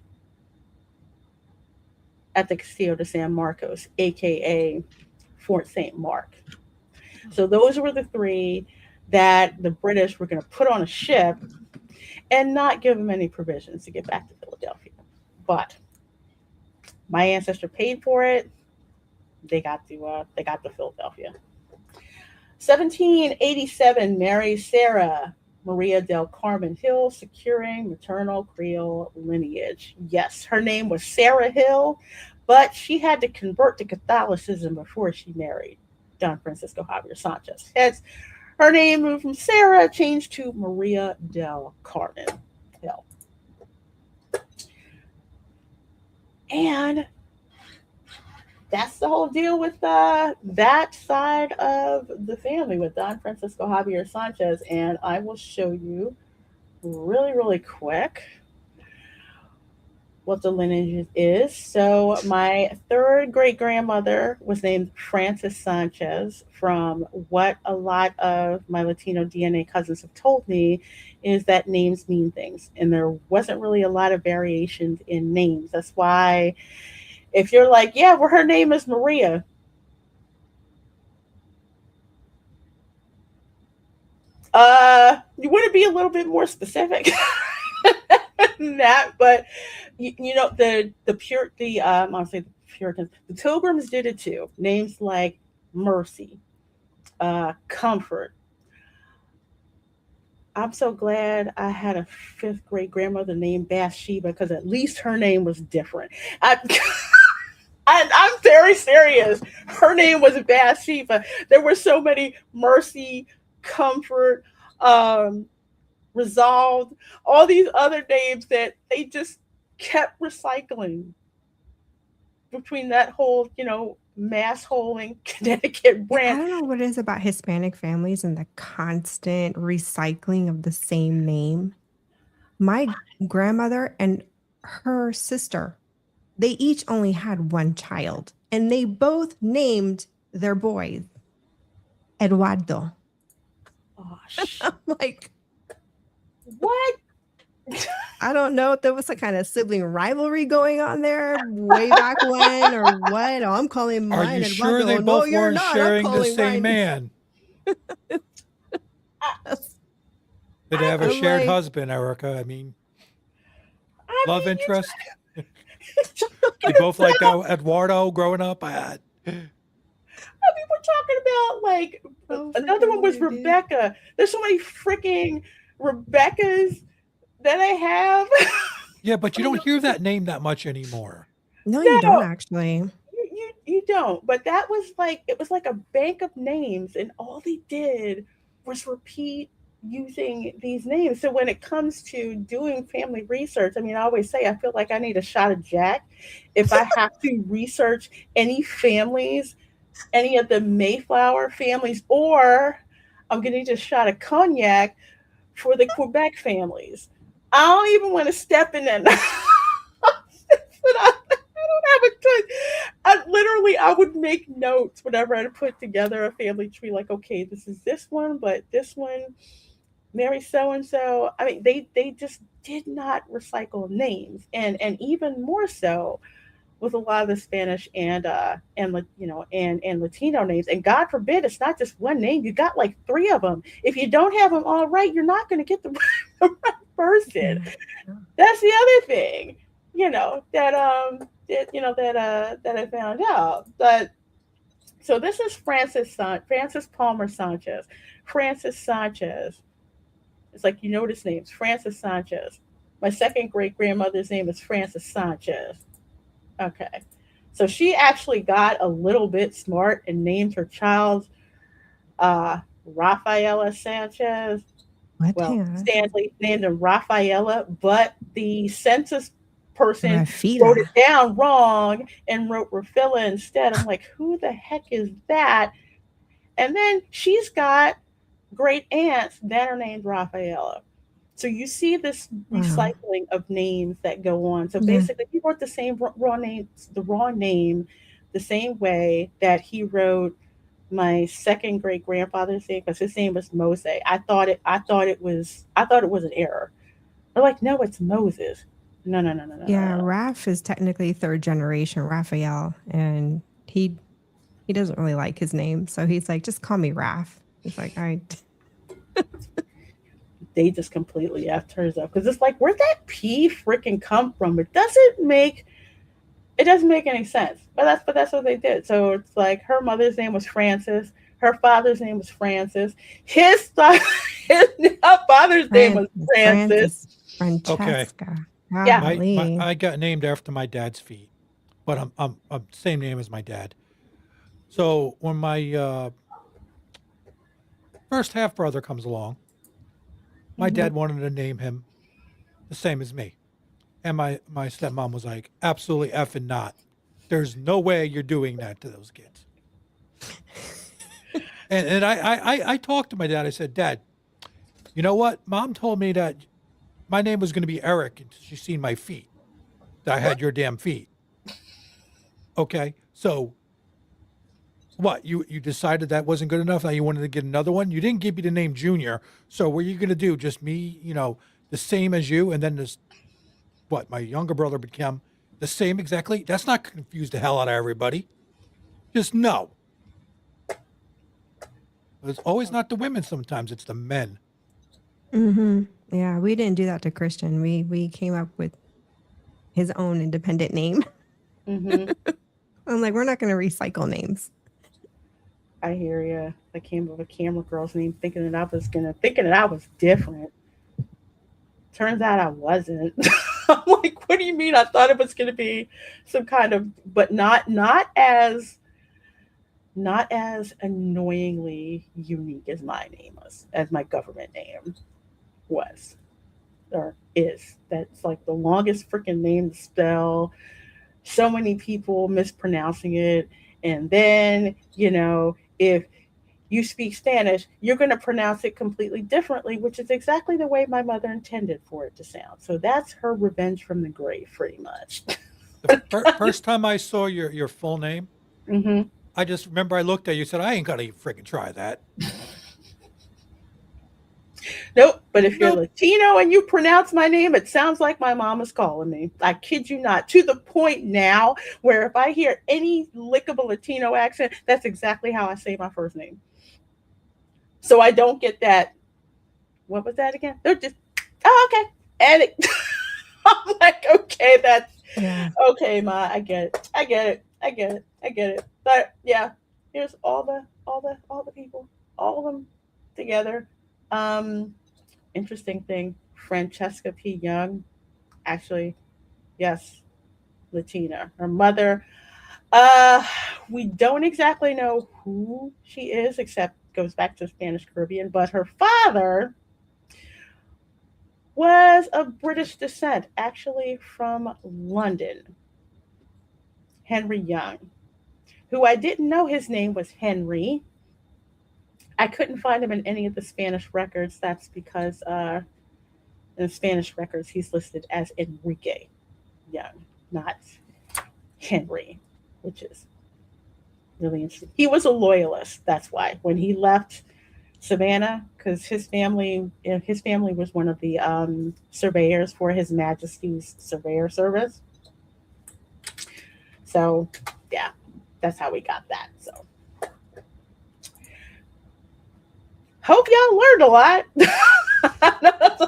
at the Castillo de San Marcos, aka Fort St. Mark. So those were the three that the British were going to put on a ship and not give them any provisions to get back to Philadelphia. But my ancestor paid for it. They got to Philadelphia. 1787, marries Sarah Maria del Carmen Hill, securing maternal Creole lineage. Yes, her name was Sarah Hill, but she had to convert to Catholicism before she married Don Francisco Javier Sanchez. Hence, her name moved from Sarah, changed to Maria del Carmen Hill. And that's the whole deal with that side of the family with Don Francisco Javier Sanchez. And I will show you really, really quick what the lineage is. So, my third great grandmother was named Frances Sanchez. From what a lot of my Latino DNA cousins have told me, is that names mean things. And there wasn't really a lot of variations in names. That's why if you're like, yeah, well, her name is Maria, you want to be a little bit more specific than that. But I'll say the Puritans, the Pilgrims did it too. Names like Mercy, Comfort. I'm so glad I had a fifth great grandmother named Bathsheba because at least her name was different. I, I'm very serious. Her name was Bathsheba. There were so many Mercy, Comfort, um, Resolved, all these other names that they just kept recycling between that whole, mass hole in Connecticut Yeah, I branch. don't know what it is about Hispanic families and the constant recycling of the same name. My grandmother and her sister, they each only had one child, and they both named their boys Eduardo. Gosh, I'm like, what? I don't know if there was some kind of sibling rivalry going on there way back when or what. Oh, I'm calling Are mine you sure Eduardo. they No, both you're weren't not. I'm sharing the calling same mine. man? Did they I have a was, I'm shared like, husband, Erica? I mean, I love mean, interest? you're They talking both like about, Eduardo growing up? we're talking about like oh, another freaking one was way, dude. Rebecca. There's so many freaking Rebeccas that I have. Yeah, but you don't hear that name that much anymore. No, you don't No, actually. you don't. But it was like a bank of names, and all they did was repeat using these names. So when it comes to doing family research, I mean, I always say I feel like I need a shot of Jack if I have to research any families, any of the Mayflower families, or I'm going to need a shot of cognac for the Quebec families. I don't even want to step in that. I don't have a good. I would make notes whenever I put together a family tree. Like, okay, this is this one, but this one, Mary so and so. I mean, they just did not recycle names, and even more so with a lot of the Spanish and Latino names. And God forbid, it's not just one name. You got like three of them. If you don't have them all right, you're not going to get the, the right person. That's the other thing, that I found out. But so this is Francis Palmer Sanchez. Francis Sanchez. It's like you know this name. It's Francis Sanchez. My second great grandmother's name is Francis Sanchez. Okay. So she actually got a little bit smart and named her child Rafaela Sanchez. What? Well, Hang on. Stanley named him Rafaela, but the census person wrote Rafita. it down wrong and wrote Rafila instead. I'm like, who the heck is that? And then she's got great aunts that are named Rafaela. So you see this Wow. recycling of names that go on. So Yeah. basically, he wrote the same raw name, the same way that he wrote my second great grandfather's name because his name was Mose. I thought it was an error. They're like, no, it's Moses. No, no, no, no, no, Yeah, no, no. Raph is technically third generation Raphael, and he doesn't really like his name, so he's like, just call me Raph. He's like, all right. They just completely effed hers up because it's like, where'd that P freaking come from? It doesn't make any sense. But that's what they did. So it's like her mother's name was Francis, her father's name was Francis, his his father's name was Francis. Francis Okay. Francesca. Yeah, Golly. I got named after my dad's feet, but I'm same name as my dad. So when my first half brother comes along, my hmm dad wanted to name him the same as me, and my stepmom was like, absolutely effing not. There's no way you're doing that to those kids. And I talked to my dad. I said, Dad, you know what? Mom told me that my name was going to be Eric until she seen my feet. That I had your damn feet. Okay, so what? You decided that wasn't good enough. Now you wanted to get another one. You didn't give me the name Junior. So what are you going to do? Just me, the same as you, and then this what? My younger brother became the same exactly. That's not confuse the hell out of everybody. Just no. It's always not the women. Sometimes it's the men. Yeah, we didn't do that to Christian. We came up with his own independent name. hmm I'm like, we're not going to recycle names. I hear you. I came up with a camera girl's name thinking that I was different. Turns out I wasn't. I'm like, what do you mean? I thought it was going to be some kind of, but not as annoyingly unique as my name was, as my government name was or is. That's like the longest freaking name to spell. So many people mispronouncing it, and then if you speak Spanish, you're going to pronounce it completely differently, which is exactly the way my mother intended for it to sound. So that's her revenge from the grave, pretty much. The first time I saw your full name, hmm I just remember I looked at you and said, I ain't gonna freaking try that. Nope. But if you're Nope. Latino and you pronounce my name, it sounds like my mom is calling me. I kid you not. To the point now where if I hear any lickable Latino accent, that's exactly how I say my first name. So I don't get that. What was that again? They're just, oh, okay. And I'm like, okay, that's Yeah. okay, Ma. I get it. I get it. I get it. I get it. But yeah, here's all the people, all of them together. Um, Interesting thing. Francesca P. Young, actually, yes, Latina. Her mother, uh, we don't exactly know who she is, except goes back to Spanish Caribbean. But her father, was of British descent, actually from London. Henry Young, who I didn't know his name was Henry. I couldn't find him in any of the Spanish records. That's because in the Spanish records he's listed as Enrique Young, not Henry, which is really interesting. He was a loyalist. That's why when he left Savannah, because his family was one of the surveyors for His Majesty's Surveyor Service. So, yeah, that's how we got that. So, hope y'all learned a lot. That's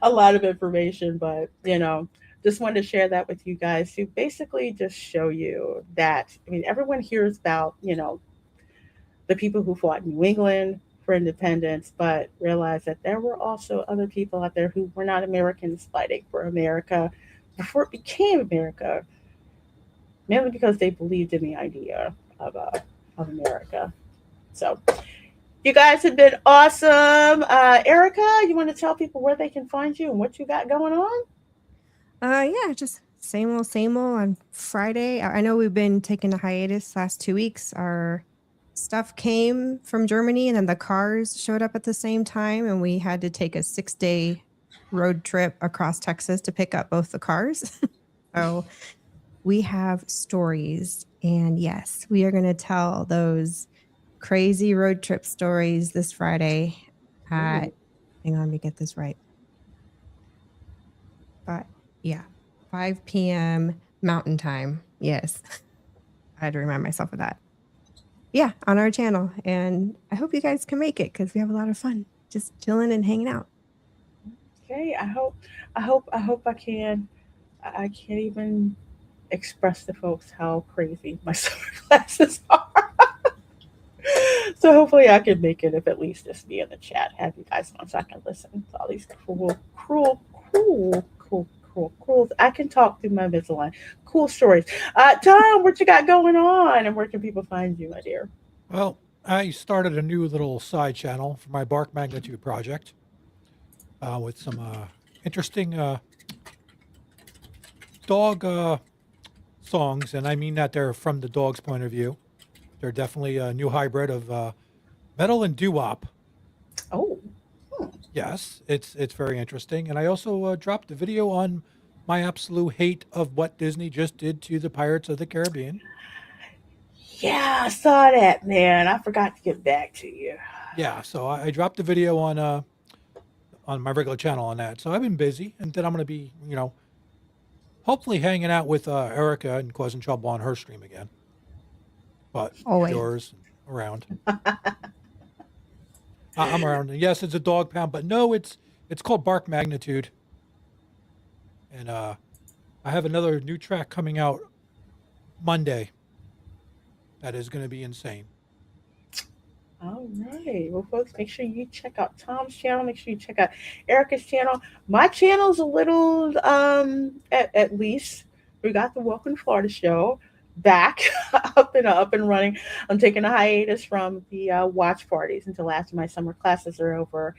a lot of information, but just wanted to share that with you guys to basically just show you that. I mean, everyone hears about the people who fought in New England for independence, but realize that there were also other people out there who were not Americans fighting for America before it became America, mainly because they believed in the idea of America. So, you guys have been awesome. Erica, you want to tell people where they can find you and what you got going on? Yeah, just same old on Friday. I know we've been taking a hiatus last 2 weeks. Our stuff came from Germany and then the cars showed up at the same time, and we had to take a 6-day road trip across Texas to pick up both the cars. So we have stories, and yes, we are going to tell those crazy road trip stories this Friday at, hang on, let me get this right. But yeah, 5 p.m. Mountain Time. Yes. I had to remind myself of that. Yeah, on our channel. And I hope you guys can make it because we have a lot of fun just chilling and hanging out. Okay, I hope I can. I can't even express to folks how crazy my summer classes are. So hopefully I can make it, if at least just be in the chat, have you guys on so I can listen to all these cruel. I can talk through my Invisalign. Cool stories. Tom, what you got going on, and where can people find you, my dear? Well, I started a new little side channel for my bark magnitude project with some interesting dog songs, and I mean that they're from the dog's point of view. They're definitely a new hybrid of metal and doo-wop. Oh. Yes, it's very interesting. And I also dropped a video on my absolute hate of what Disney just did to the Pirates of the Caribbean. Yeah, I saw that, man. I forgot to get back to you. Yeah, so I dropped the video on my regular channel on that. So I've been busy, and then I'm going to be, hopefully hanging out with Erica and causing trouble on her stream again. But Always. yours around. I'm around. Yes, it's a dog pound, but no, it's called Bark Magnitude. And I have another new track coming out Monday. That is going to be insane. All right. Well, folks, make sure you check out Tom's channel. Make sure you check out Erica's channel. My channel's a little, at least, we got the Welcome to Florida show back up and running. I'm taking a hiatus from the watch parties until after my summer classes are over.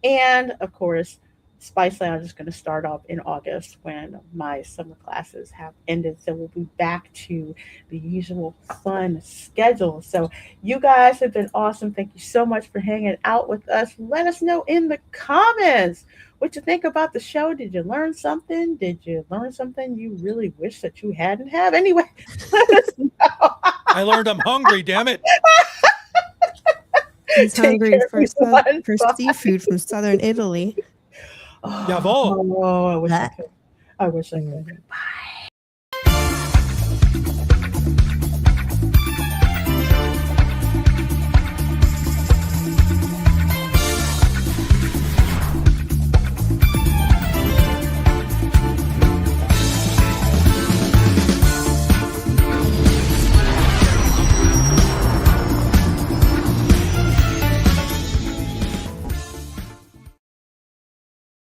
And, of course, Spice Lounge is going to start up in August when my summer classes have ended. So we'll be back to the usual fun schedule. So you guys have been awesome. Thank you so much for hanging out with us. Let us know in the comments what you think about the show. Did you learn something? Did you learn something you really wish that you hadn't have? Anyway, let us know. I learned I'm hungry, damn it. He's Take hungry care, for everyone. Bye. seafood from southern Italy. Jawohl. Oh, I wish I That- could. I wish I could. Bye.